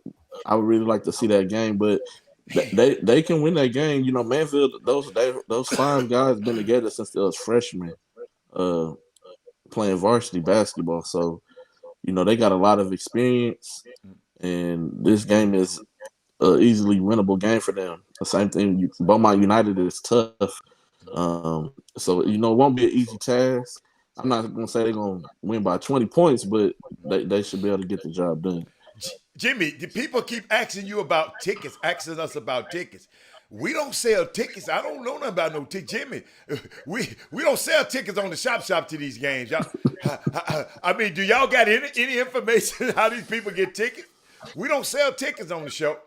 C: would really like to see that game, but they can win that game. You know, Manville, those 5 guys been together since they was freshmen, playing varsity basketball. So, you know, they got a lot of experience, and this game is easily winnable game for them. The same thing, Beaumont United is tough. So, you know, it won't be an easy task. I'm not going to say they're going to win by 20 points, but they should be able to get the job done.
B: Jimmy, the people keep asking you about tickets, asking us about tickets. We don't sell tickets. I don't know nothing about no tickets. Jimmy, we don't sell tickets on the shop to these games. I mean, do y'all got any information how these people get tickets? We don't sell tickets on the show.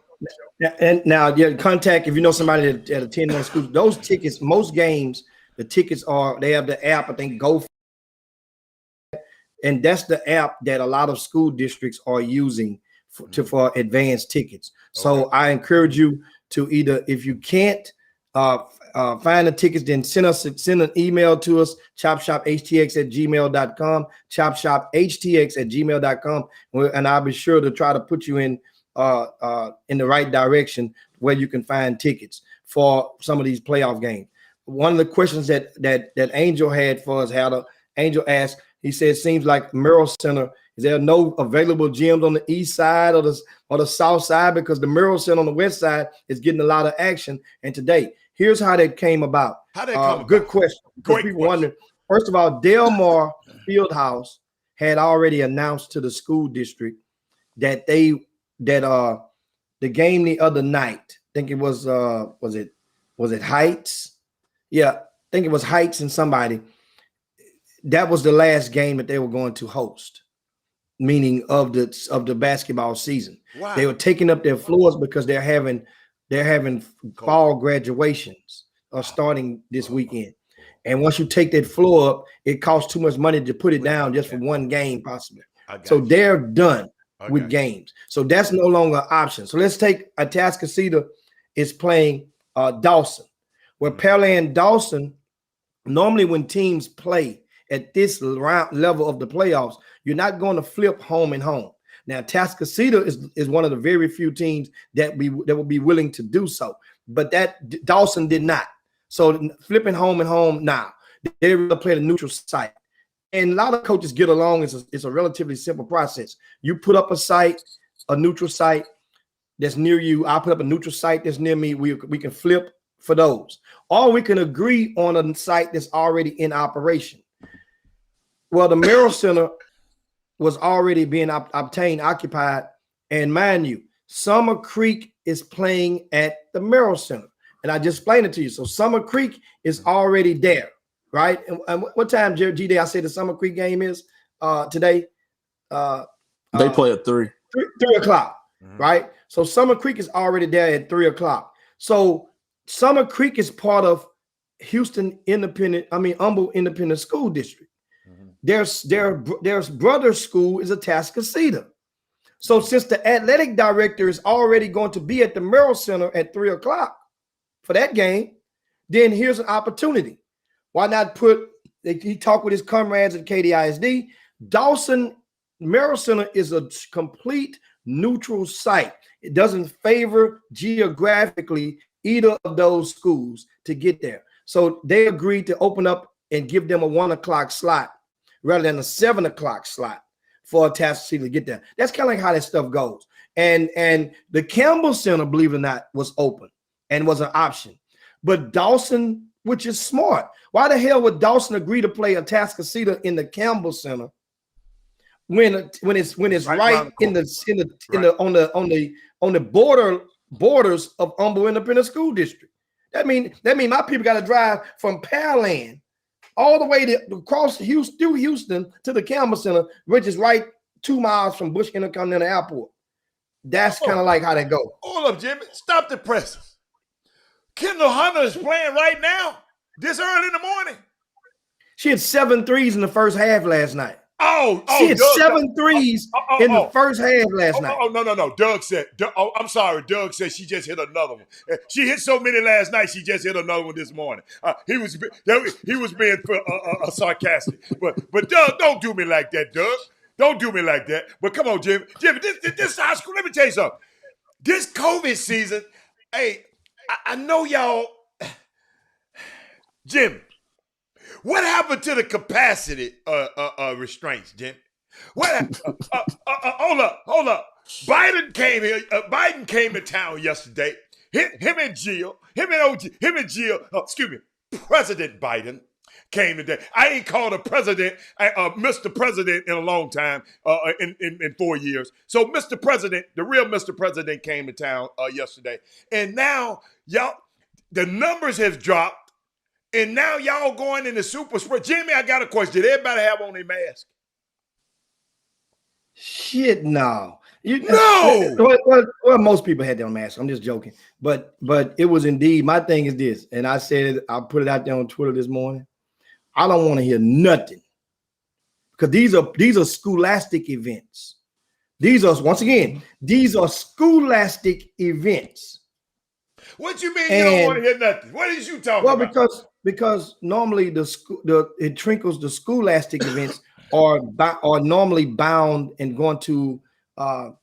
A: And now, contact if you know somebody that attend those schools. Those tickets, most games, the tickets they have the app. I think Go, and that's the app that a lot of school districts are using for advanced tickets. So I encourage you to either, if you can't find the tickets, then send an email to us, chopshophtx@gmail.com, chopshophtx@gmail.com, and I'll be sure to try to put you in the right direction where you can find tickets for some of these playoff games. One of the questions that Angel had for us, Angel asked, he said, seems like Merrill Center, is there no available gyms on the east side or the south side? Because the Merrill Center on the west side is getting a lot of action. And today, here's how that came about. Good question. Great people wondering. First of all, Delmar Fieldhouse had already announced to the school district that the game the other night, I think it was it Heights? Yeah, I think it was Heights and somebody. That was the last game that they were going to host, meaning of the basketball season. Wow. They were taking up their floors because they're having fall graduations starting this weekend. And once you take that floor up, it costs too much money to put it down just for one game, possibly. So they're done with games. So that's no longer an option. So let's take Atascocita is playing Dawson. Where Pearland Dawson, normally when teams play at this level of the playoffs, you're not going to flip home and home. Now, Atascocita is one of the very few teams that will be willing to do so, but that Dawson did not. So flipping home and home now, they will play the neutral site. And a lot of coaches get along. It's a relatively simple process. You put up a neutral site that's near you. I put up a neutral site that's near me. We can flip for those. Or we can agree on a site that's already in operation. Well, the Merrill Center was already being occupied. And mind you, Summer Creek is playing at the Merrill Center. And I just explained it to you. So Summer Creek is already there, right? And what time, G-Day, I said the Summer Creek game is today?
C: They play at 3.
A: 3 o'clock, right? So Summer Creek is already there at 3 o'clock. So Summer Creek is part of Humble Independent School District. Their brother school is Atascocita. So since the athletic director is already going to be at the Merrill Center at 3 o'clock for that game, then here's an opportunity. Why not he talked with his comrades at KDISD. Dawson Merrill Center is a complete neutral site. It doesn't favor geographically either of those schools to get there. So they agreed to open up and give them a 1 o'clock slot rather than a 7 o'clock slot for a Tallahassee to get there. That's kind of like how that stuff goes. And the Campbell Center, believe it or not, was open and was an option. But Dawson, which is smart, why the hell would Dawson agree to play a Atascocita in the Campbell Center when it's right in the on the borders of Humble Independent School District? That mean my people got to drive from Pearland all the way across Houston, through Houston to the Campbell Center, which is right 2 miles from Bush Intercontinental Airport. That's kind of like how that goes.
B: Hold up, Jimmy. Stop the presses. Kendall Hunter is playing right now, this early in the morning.
A: She had 7 threes in the first half last night. She had
B: Doug,
A: 7 threes in the first half last night.
B: No. Doug said, I'm sorry. Doug said she just hit another one. She hit so many last night, she just hit another one this morning. He was being sarcastic. But Doug, don't do me like that, Doug. Don't do me like that. But come on, Jimmy. Jimmy, this high school, let me tell you something. This COVID season, hey, I know y'all, Jimmy, what happened to the capacity restraints, Jimmy? Hold up. Biden came here. Biden came to town yesterday. Him and Jill. President Biden came today. I ain't called a president, Mr. President, in a long time, in 4 years. So Mr. President, the real Mr. President, came to town yesterday, and now y'all, the numbers have dropped. And now y'all going in the super spread. Jimmy, I got a question. Did everybody have on their mask?
A: Shit, no.
B: No.
A: Well, most people had their mask. I'm just joking. But it was indeed, my thing is this, and I said, I put it out there on Twitter this morning. I don't want to hear nothing. Because these are scholastic events. These are scholastic events.
B: What you mean you don't want to hear nothing? What is you talking about?
A: Well, because normally it trickles, the scholastic events are normally bound and going to I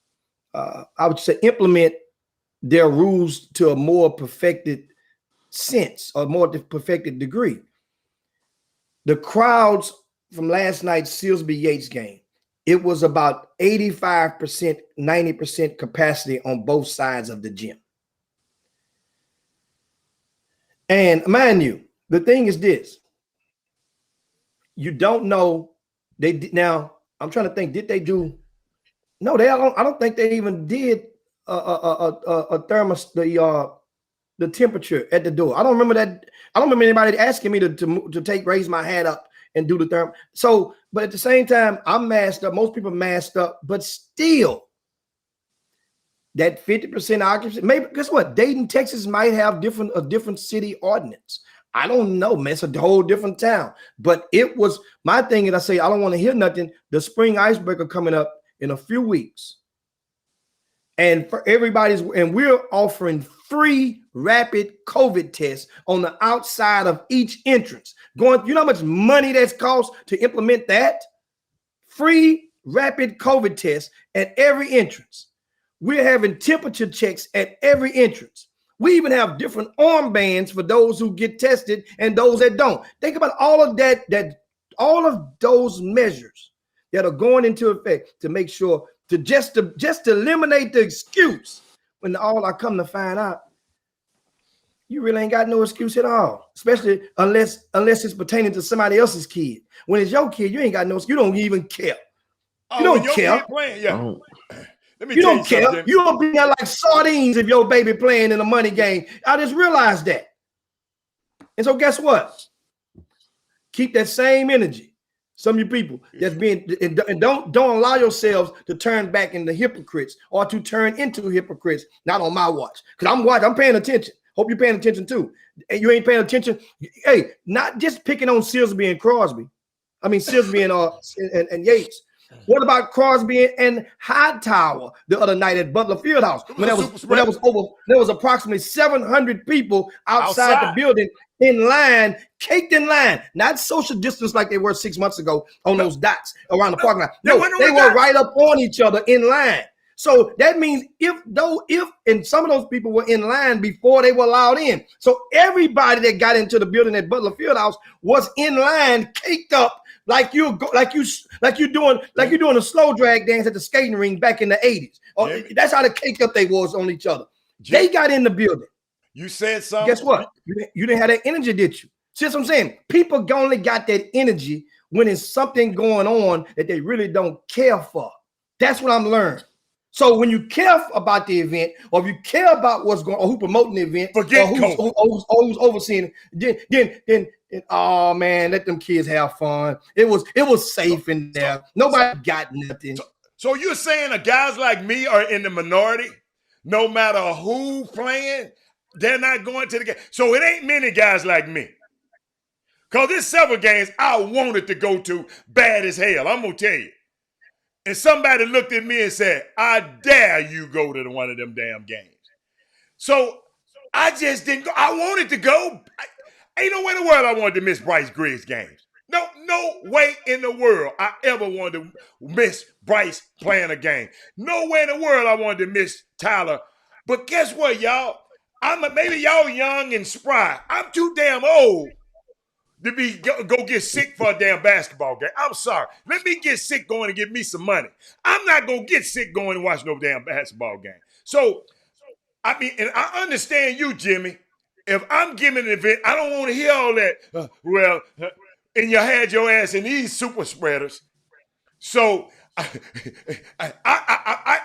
A: would say implement their rules to a more perfected sense or more perfected degree. The crowds from last night's Silsby Yates game, it was about 85%, 90% capacity on both sides of the gym. And mind you, the thing is this: you don't know now. I'm trying to think. Did they do? No, they. I don't think they even did a thermos the temperature at the door. I don't remember that. I don't remember anybody asking me to raise my hat up and do the therm. So, but at the same time, I'm masked up. Most people masked up, but still, that 50% occupancy. Maybe guess what? Dayton, Texas might have a different city ordinance. I don't know, man. It's a whole different town. But it was my thing, and I say I don't want to hear nothing. The spring icebreaker coming up in a few weeks, and for we're offering free rapid COVID tests on the outside of each entrance. You know how much money that's cost to implement that? Free rapid COVID tests at every entrance. We're having temperature checks at every entrance. We even have different armbands for those who get tested and those that don't. Think about all of that all of those measures that are going into effect to make sure to just eliminate the excuse when I come to find out you really ain't got no excuse at all, especially unless it's pertaining to somebody else's kid. When it's your kid, you ain't got no excuse. You don't even care. You don't care.
B: Yeah.
A: You don't care. Something. You don't be there like sardines if your baby playing in a money game. I just realized that. And so guess what? Keep that same energy. Some of you people that's being and don't allow yourselves to turn back into hypocrites or to turn into hypocrites. Not on my watch, because I'm paying attention. Hope you're paying attention too. And you ain't paying attention. Hey, not just picking on Silsby and Crosby. I mean Silsby and Yates. What about Crosby and Hightower the other night at Butler Fieldhouse when there was approximately 700 people outside the building in line, caked in line, not social distance like they were 6 months ago on those dots around the parking lot. No, they were right up on each other in line. So that means if and some of those people were in line before they were allowed in. So everybody that got into the building at Butler Fieldhouse was in line, caked up like you're doing a slow drag dance at the skating ring back in the 80s. That's how the caked up they was on each other. They got in the building.
B: You said something.
A: Guess what? You didn't have that energy, did you? See what I'm saying? People only got that energy when there's something going on that they really don't care for. That's what I'm learning. So when you care about the event, or if you care about what's going on, or who promoting the event,
B: forget
A: who's overseeing it, then oh man, let them kids have fun. It was safe in there. Nobody got nothing.
B: So you're saying that guys like me are in the minority, no matter who playing, they're not going to the game. So it ain't many guys like me. Because there's several games I wanted to go to bad as hell. I'm going to tell you. And somebody looked at me and said, I dare you go to one of them damn games. So I just didn't go. I wanted to go. Ain't no way in the world I wanted to miss Bryce Griggs' games. No way in the world I ever wanted to miss Bryce playing a game. No way in the world I wanted to miss Tyler. But guess what, y'all? Maybe y'all young and spry. I'm too damn old to go get sick for a damn basketball game. I'm sorry. Let me get sick going and get me some money. I'm not going to get sick going and watch no damn basketball game. So, I mean, and I understand you, Jimmy. If I'm giving an event, I don't want to hear all that, and you had your ass in these super spreaders. So, I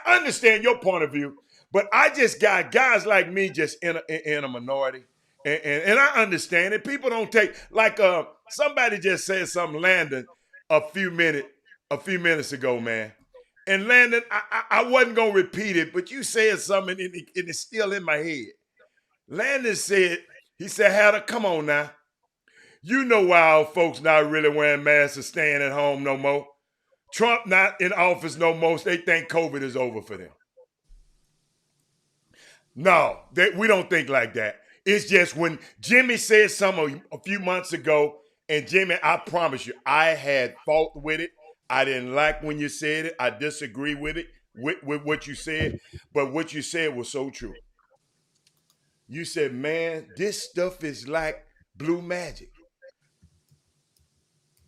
B: understand your point of view, but I just got guys like me just in a minority. And I understand it. People don't take, like somebody just said something, Landon, a few minutes ago, man. And Landon, I wasn't going to repeat it, but you said something and it's still in my head. Landon said, he said, Hatter, come on now. You know why our folks not really wearing masks or staying at home no more. Trump not in office no more. So they think COVID is over for them. No, we don't think like that. It's just when Jimmy said something a few months ago, and Jimmy, I promise you, I had fault with it. I didn't like when you said it. I disagree with it, with what you said. But what you said was so true. You said, man, this stuff is like blue magic.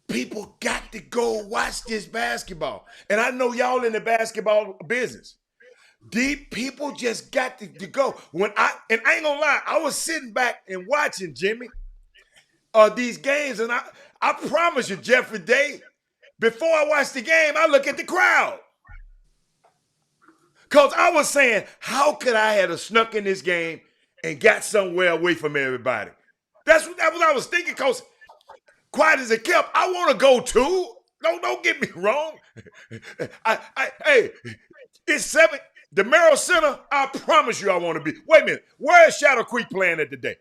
B: People got to go watch this basketball. And I know y'all in the basketball business. These people just got to go. And I ain't gonna lie, I was sitting back and watching, Jimmy, these games, and I promise you, Jeffrey Day, before I watch the game, I look at the crowd. Because I was saying, how could I have snuck in this game and got somewhere away from everybody? That's what I was thinking, because quiet as it kept, I want to go too. Don't get me wrong. Hey, it's 7. The Merrill Center, I promise you I want to be. Wait a minute. Where is Shadow Creek playing at today?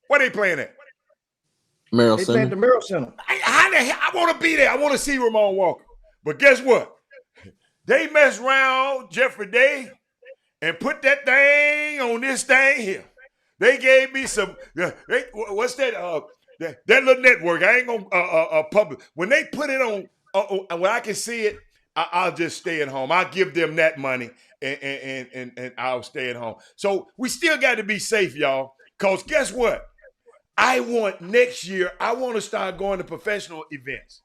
B: Where they playing at?
A: Merrill Center. They playing at the Merrill Center.
B: I want to be there. I want to see Ramon Walker. But guess what? They messed around Jeffrey Day and put that thing on this thing here. They gave me some, what's that? That little network. I ain't going to public. When they put it on, when I can see it, I'll just stay at home. I'll give them that money. And I'll stay at home. So we still got to be safe, y'all. Because guess what? I want next year, I want to start going to professional events.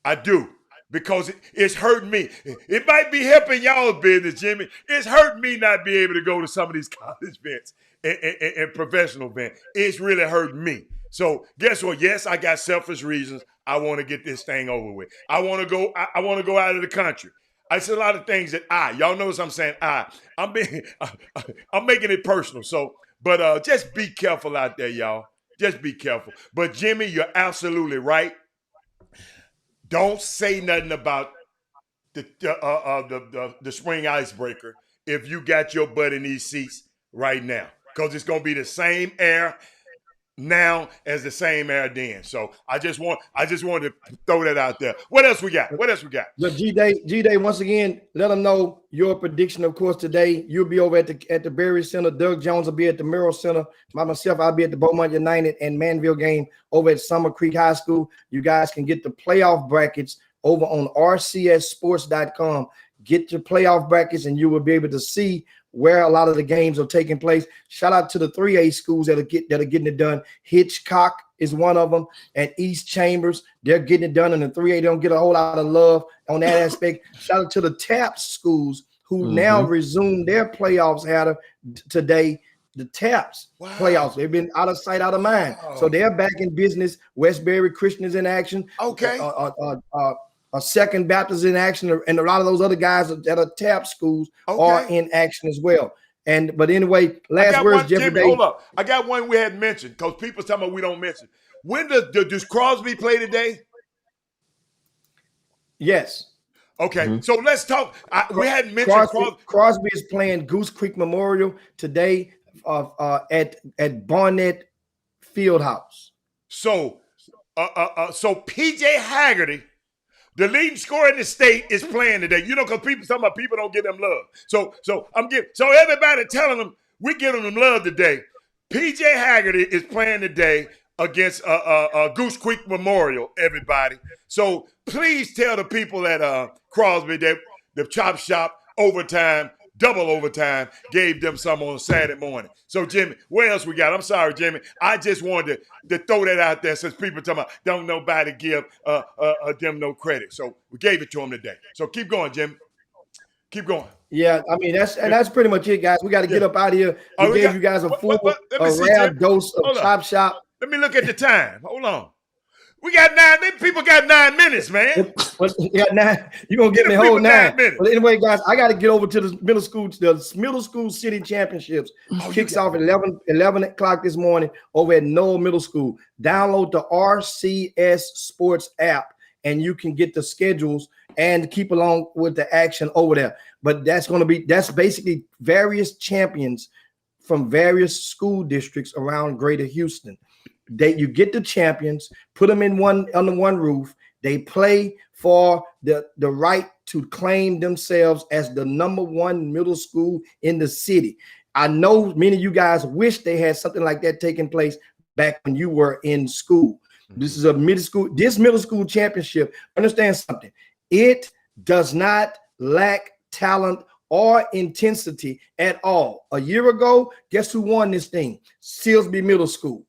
B: I do. Because it's hurting me. It might be helping y'all's business, Jimmy. It's hurting me not be able to go to some of these college events and professional events. It's really hurting me. So guess what? Yes, I got selfish reasons. I want to get this thing over with. I want to go out of the country. I said a lot of things that y'all notice I'm saying I'm making it personal. So, but just be careful out there, y'all. Just be careful. But Jimmy, you're absolutely right. Don't say nothing about the spring icebreaker if you got your butt in these seats right now, because it's gonna be the same air. now as the same era then. So I just wanted to throw that out there. What else we got?
A: But G-Day, once again, let them know your prediction, of course, today. You'll be over at the Berry Center. Doug Jones will be at the Merrill Center. Myself, I'll be at the Beaumont United and Manville game over at Summer Creek High School. You guys can get the playoff brackets over on rcssports.com. Get your playoff brackets, and you will be able to see where a lot of the games are taking place. Shout out to the 3A schools that are getting it done. Hitchcock is one of them, and East Chambers, they're getting it done. And the 3A don't get a whole lot of love on that aspect. Shout out to the TAPS schools who now resume their playoffs today. The TAPS playoffs, they've been out of sight, out of mind. So they're back in business. Westbury Christian is in action.
B: Okay.
A: Second Baptist in action, and a lot of those other guys that are TAP schools are in action as well. But anyway, last words, Jeffrey.
B: Hold up. I got one we hadn't mentioned because people talking about we don't mention. When does Crosby play today?
A: Yes.
B: Okay, so let's talk. We hadn't mentioned
A: Crosby is playing Goose Creek Memorial today at Barnett Fieldhouse.
B: So PJ Haggerty, the leading scorer in the state, is playing today. You know, because people talking about people don't give them love. So everybody telling them we giving them love today. PJ Haggerty is playing today against Goose Creek Memorial. Everybody. So please tell the people at Crosby that the Chop Shop overtime, double overtime, gave them some on Saturday morning. So Jimmy, what else we got? I'm sorry, Jimmy. I just wanted to throw that out there since people talking about don't nobody give them no credit. So we gave it to them today. So keep going, Jimmy. Keep going.
A: Yeah, I mean that's pretty much it, guys. We got to get up out of here. We gave you guys a full rare dose of Chop Shop.
B: Let me look at the time. Hold on. We got 9. People got 9 minutes, man.
A: Yeah, 9. You're gonna get me whole 9 minutes. But anyway, guys, I got to get over to the middle school. The middle school city championships kicks off at 11 o'clock this morning over at Noel Middle School. Download the RCS Sports app, and you can get the schedules and keep along with the action over there. But that's basically various champions from various school districts around Greater Houston. You get the champions, put them under one roof. They play for the right to claim themselves as the #1 middle school in the city. I know many of you guys wish they had something like that taking place back when you were in school. This is a middle school championship. Understand something. It does not lack talent or intensity at all. A year ago, guess who won this thing? Silsbee Middle School.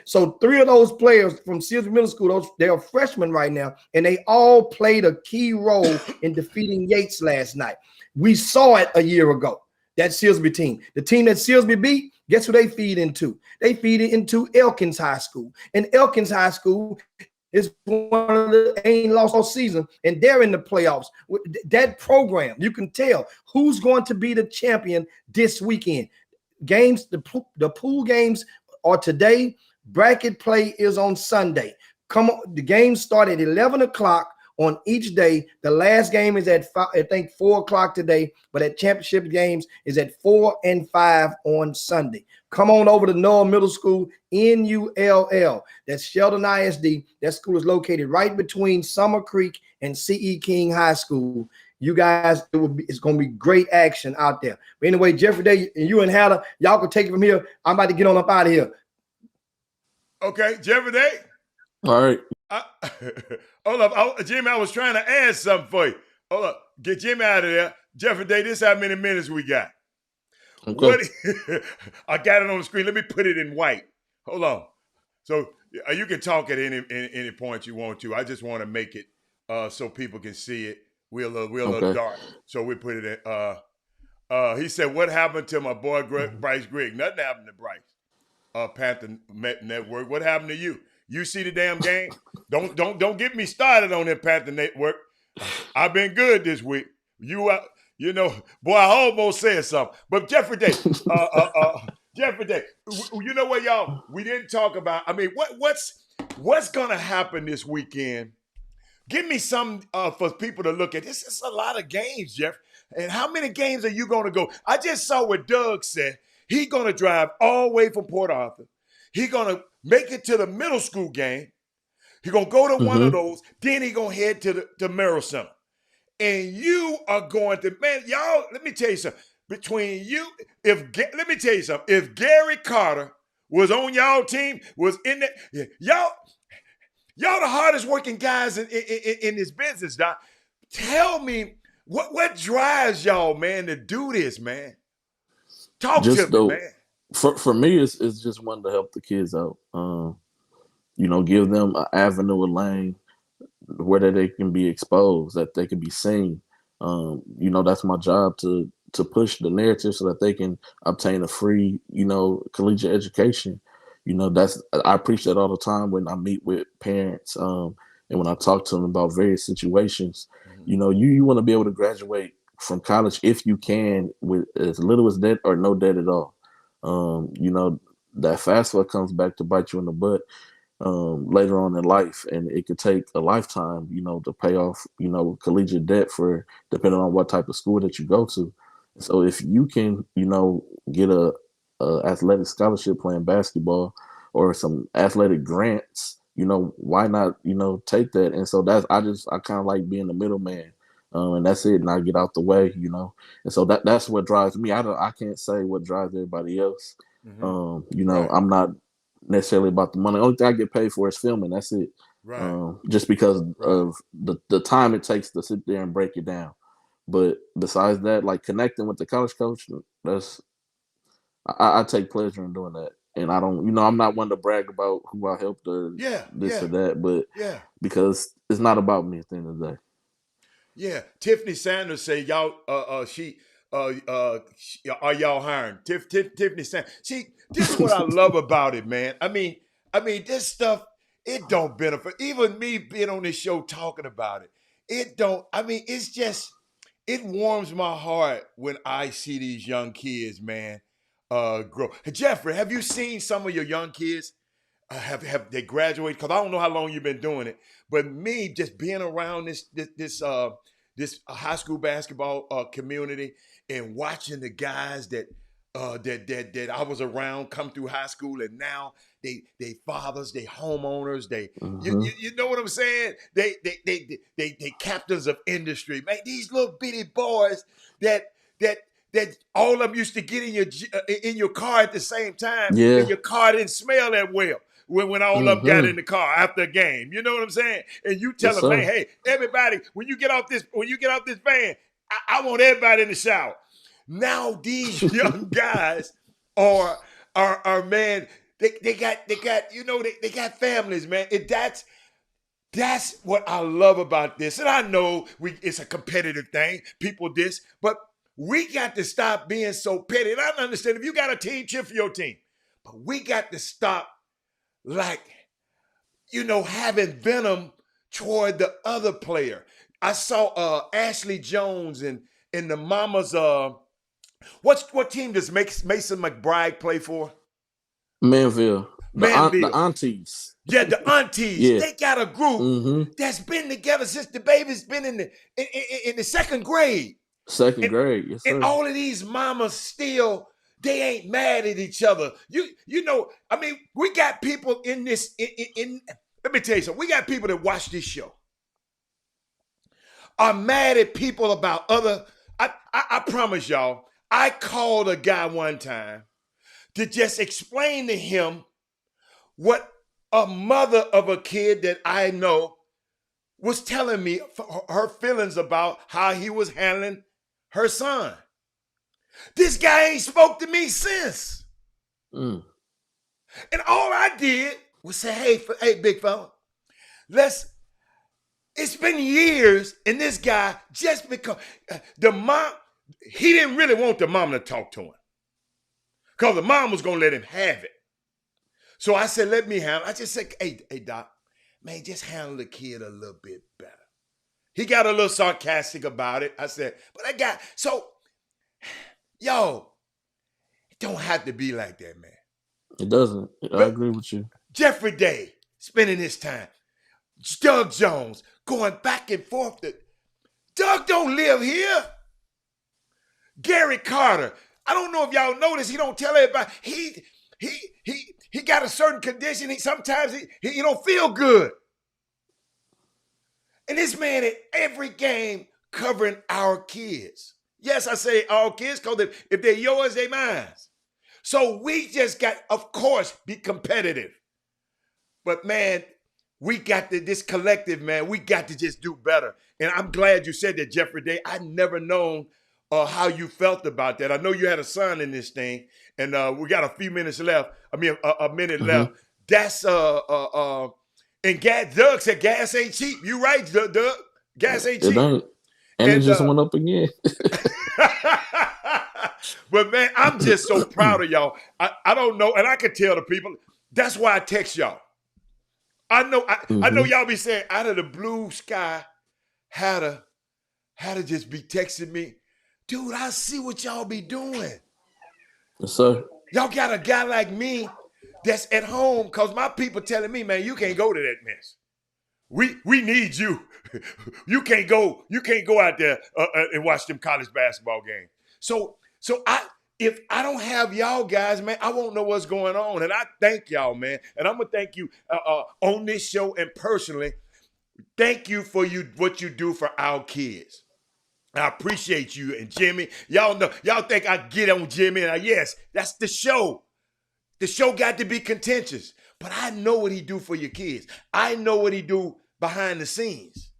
A: So 3 of those players from Silsbee Middle School, they are freshmen right now, and they all played a key role in defeating Yates last night. We saw it a year ago, that Silsbee team. The team that Silsbee beat, guess who they feed into? They feed it into Elkins High School. And Elkins High School is one of the ain't lost all season, and they're in the playoffs. That program, you can tell who's going to be the champion this weekend. Games, the pool games are today. Bracket play is on Sunday. Come on, the games start at 11 o'clock on each day. The last game is at 4 o'clock today, but at championship games is at 4 and 5 on Sunday. Come on over to Noel Middle School, NULL. That's Sheldon ISD. That school is located right between Summer Creek and C.E. King High School. You guys, it's going to be great action out there. But anyway, Jeffrey Day, and you and Hannah, y'all can take it from here. I'm about to get on up out of here.
B: Okay, Jeffrey Day.
C: All right.
B: Hold up. Jimmy, I was trying to add something for you. Hold up. Get Jimmy out of there. Jeffrey Day, this is how many minutes we got. Okay. I got it on the screen. Let me put it in white. Hold on. So you can talk at any point you want to. I just want to make it so people can see it. We're a little dark, so we put it in. He said, "What happened to my boy Bryce Grigg? Nothing happened to Bryce. Panther Network. What happened to you? You see the damn game? Don't get me started on that Panther Network. I've been good this week. You know, boy, I almost said something. But Jeffrey Day, Jeffrey Day, you know what, y'all? We didn't talk about. I mean, what's gonna happen this weekend? Give me some for people to look at. This is a lot of games, Jeff. And how many games are you going to go? I just saw what Doug said. He's going to drive all the way from Port Arthur. He's gonna make it to the middle school game. He's gonna go to one of those. Then he's gonna head to the Merrill Center. And you are going to, man, y'all, let me tell you something. Between you, let me tell you something. If Gary Carter was on y'all team, was in that, y'all the hardest working guys in this business, Doc. Tell me what drives y'all, man, to do this, man. Talk to me, man.
C: For me, it's just wanting to help the kids out. Give them an avenue, a lane where they can be exposed, that they can be seen. That's my job to push the narrative so that they can obtain a free, collegiate education. I preach that all the time when I meet with parents, and when I talk to them about various situations. You want to be able to graduate from college if you can with as little as debt or no debt at all. That FAFSA comes back to bite you in the butt later on in life, and it could take a lifetime, to pay off, collegiate debt for depending on what type of school that you go to. So if you can, get a athletic scholarship playing basketball or some athletic grants, why not, take that? And so I kind of like being the middleman, and that's it. And I get out the way, and so that's what drives me. I can't say what drives everybody else.
B: Right.
C: I'm not necessarily about the money. The only thing I get paid for is filming. That's it.
B: Right.
C: Just because of the time it takes to sit there and break it down. But besides that, like connecting with the college coach, I take pleasure in doing that. And I don't, I'm not one to brag about who I helped or this or that, but because it's not about me at the end of the day.
B: Yeah, Tiffany Sanders say y'all are y'all hiring? Tiffany Sanders. See, this is what I love about it, man. I mean, this stuff, it don't benefit. Even me being on this show talking about it, it don't. I mean, it's just, it warms my heart when I see these young kids, man, grow. Hey, Jeffrey, have you seen some of your young kids? Have they graduated? Because I don't know how long you've been doing it, but me just being around this high school basketball community and watching the guys that I was around come through high school, and now they fathers, they homeowners, you know what I'm saying? They captains of industry, man. These little bitty boys that all of them used to get in your car at the same time,
C: Yeah.
B: and your car didn't smell that well when all of them got in the car after a game. You know what I'm saying? And you tell them, man, hey, everybody, when you get off this van, I want everybody in the shower. Now these young guys are man, they got families, man. That's what I love about this. And I know it's a competitive thing, people but we got to stop being so petty. And I understand if you got a team, cheer for your team. But we got to stop, having venom toward the other player. I saw Ashley Jones and the Mamas. What team does Mason McBride play for?
C: Manville. The aunties.
B: Yeah, the aunties.
C: Yeah.
B: They got a group that's been together since the baby's been in the second grade.
C: Second grade, yes, sir.
B: And all of these mamas still, they ain't mad at each other. We got people in this. Let me tell you something. We got people that watch this show are mad at people about other. I promise y'all, I called a guy one time to just explain to him what a mother of a kid that I know was telling me her feelings about how he was handling her son. This guy ain't spoke to me since. And all I did was say, hey, big fella, it's been years, and this guy, just because the mom, he didn't really want the mom to talk to him because the mom was going to let him have it. So I said, let me handle it. I just said, hey, Doc, man, just handle the kid a little bit better. He got a little sarcastic about it. I said, yo, it don't have to be like that, man.
C: It doesn't. I agree with you.
B: Jeffrey Day spending his time. Doug Jones going back and forth. Doug don't live here. Gary Carter. I don't know if y'all noticed. He don't tell everybody. He got a certain condition. Sometimes he don't feel good. And this man at every game covering our kids. Yes, I say our kids because if they're yours, they're mine. So we just got, of course, be competitive. But man, we got this collective, man. We got to just do better. And I'm glad you said that, Jeffrey Day. I never known how you felt about that. I know you had a son in this thing, and we got a few minutes left. I mean, a minute left. That's and Doug said gas ain't cheap. You right, Doug. Gas ain't cheap.
C: And it just went up again.
B: But man, I'm just so proud of y'all. I don't know, and I can tell the people. That's why I text y'all. I know y'all be saying out of the blue sky, how to just be texting me, dude. I see what y'all be doing.
C: Yes, sir.
B: Y'all got a guy like me that's at home because my people telling me, man, you can't go to that mess. We need you. You can't go out there and watch them college basketball games. So if I don't have y'all guys, man, I won't know what's going on. And I thank y'all, man. And I'm gonna thank you on this show and personally. Thank you for what you do for our kids. I appreciate you and Jimmy. Y'all know, y'all think I get on Jimmy, and yes, that's the show. The show got to be contentious, but I know what he do for your kids. I know what he do behind the scenes.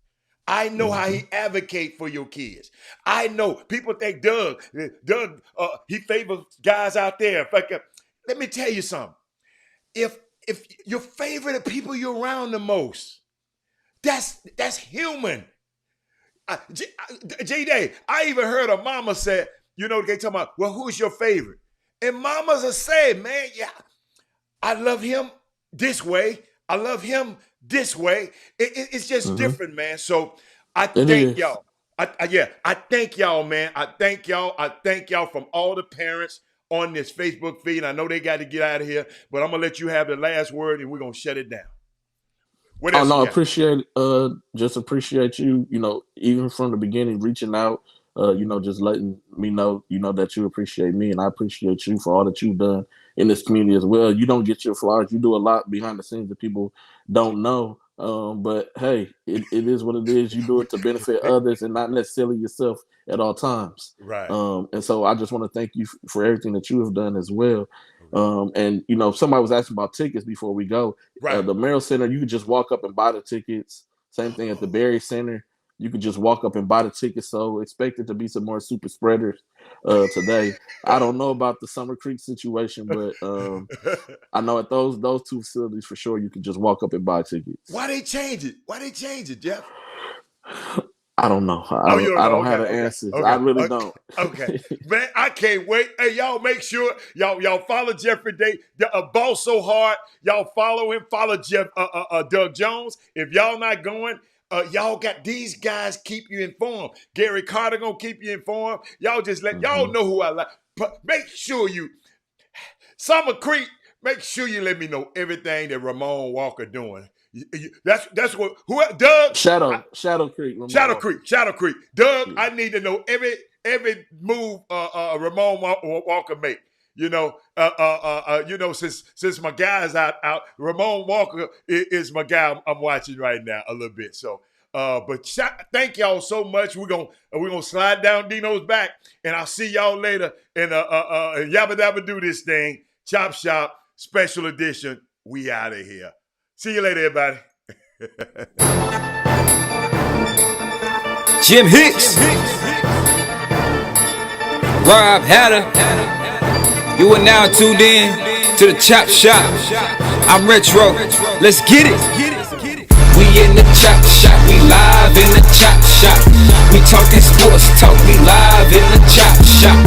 B: I know how he advocate for your kids. I know people think Doug, he favors guys out there. Let me tell you something. If your favorite people you're around the most, that's human. J-Day, I even heard a mama say, they talking about, well, who's your favorite? And mamas are saying, man, yeah, I love him this way. I love him this way. It's just different, man. So I thank y'all. I thank y'all, man. I thank y'all from all the parents on this Facebook feed. I know they got to get out of here, but I'm going to let you have the last word and we're going to shut it down. What else?
C: Just appreciate you, even from the beginning, reaching out, just letting me know, that you appreciate me, and I appreciate you for all that you've done in this community as well. You don't get your flowers. You do a lot behind the scenes that people don't know. But hey, it is what it is. You do it to benefit others and not necessarily yourself at all times.
B: Right.
C: And so I just want to thank you for everything that you have done as well. And somebody was asking about tickets before we go.
B: Right.
C: The Merrill Center, you could just walk up and buy the tickets. Same thing at the Berry Center. You could just walk up and buy the tickets. So expect it to be some more super spreaders today. I don't know about the Summer Creek situation, but I know at those two facilities for sure you can just walk up and buy tickets.
B: Why they change it, Jeff?
C: I don't know. I don't have the answers. I really don't.
B: Okay. Man, I can't wait. Hey, y'all make sure y'all follow Jeffrey Day. Boss so hard. Y'all follow him. Follow Doug Jones. If y'all not going, y'all got these guys keep you informed. Gary Carter gonna keep you informed. Y'all just let y'all know who I like. But make sure Summer Creek, make sure you let me know everything that Ramon Walker doing. That's what Doug
C: Shadow Creek.
B: Shadow Creek. Doug, I need to know every move Ramon Walker make. Since my guy's out, Ramon Walker is my guy I'm watching right now a little bit. So thank y'all so much. We're gonna slide down Dino's back, and I'll see y'all later. And yabba dabba do this thing. Chop Shop Special Edition. We out of here. See you later, everybody.
D: Jim Hicks, Rob Hatter. You are now tuned in to the Chop Shop. I'm Retro. Let's get it. We in the Chop Shop. We live in the Chop Shop. We talking sports talk. We live in the Chop Shop.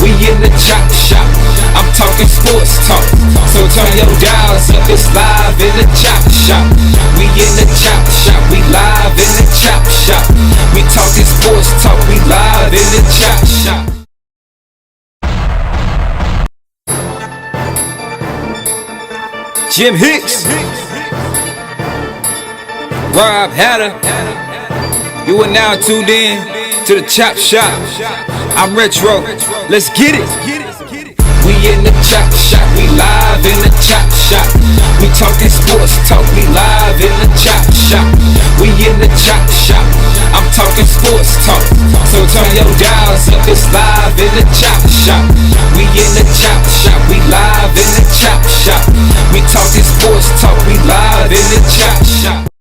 D: We in the Chop Shop. I'm talking sports talk. So turn your dials up. It's live in the Chop Shop. We in the Chop Shop. We live in the Chop Shop. We talking sports talk. We live in the Chop Shop. Jim Hicks, Rob Hatter. You are now tuned in to the Chop Shop. I'm Retro. Let's get it. We in the Chop Shop. We live in the Chop Shop. We talking sports talk, we live in the chop shop. We in the chop shop, I'm talking sports talk. So turn your dials up, it's live in the chop shop. We in the chop shop, we live in the chop shop. We talking sports talk, we live in the chop shop.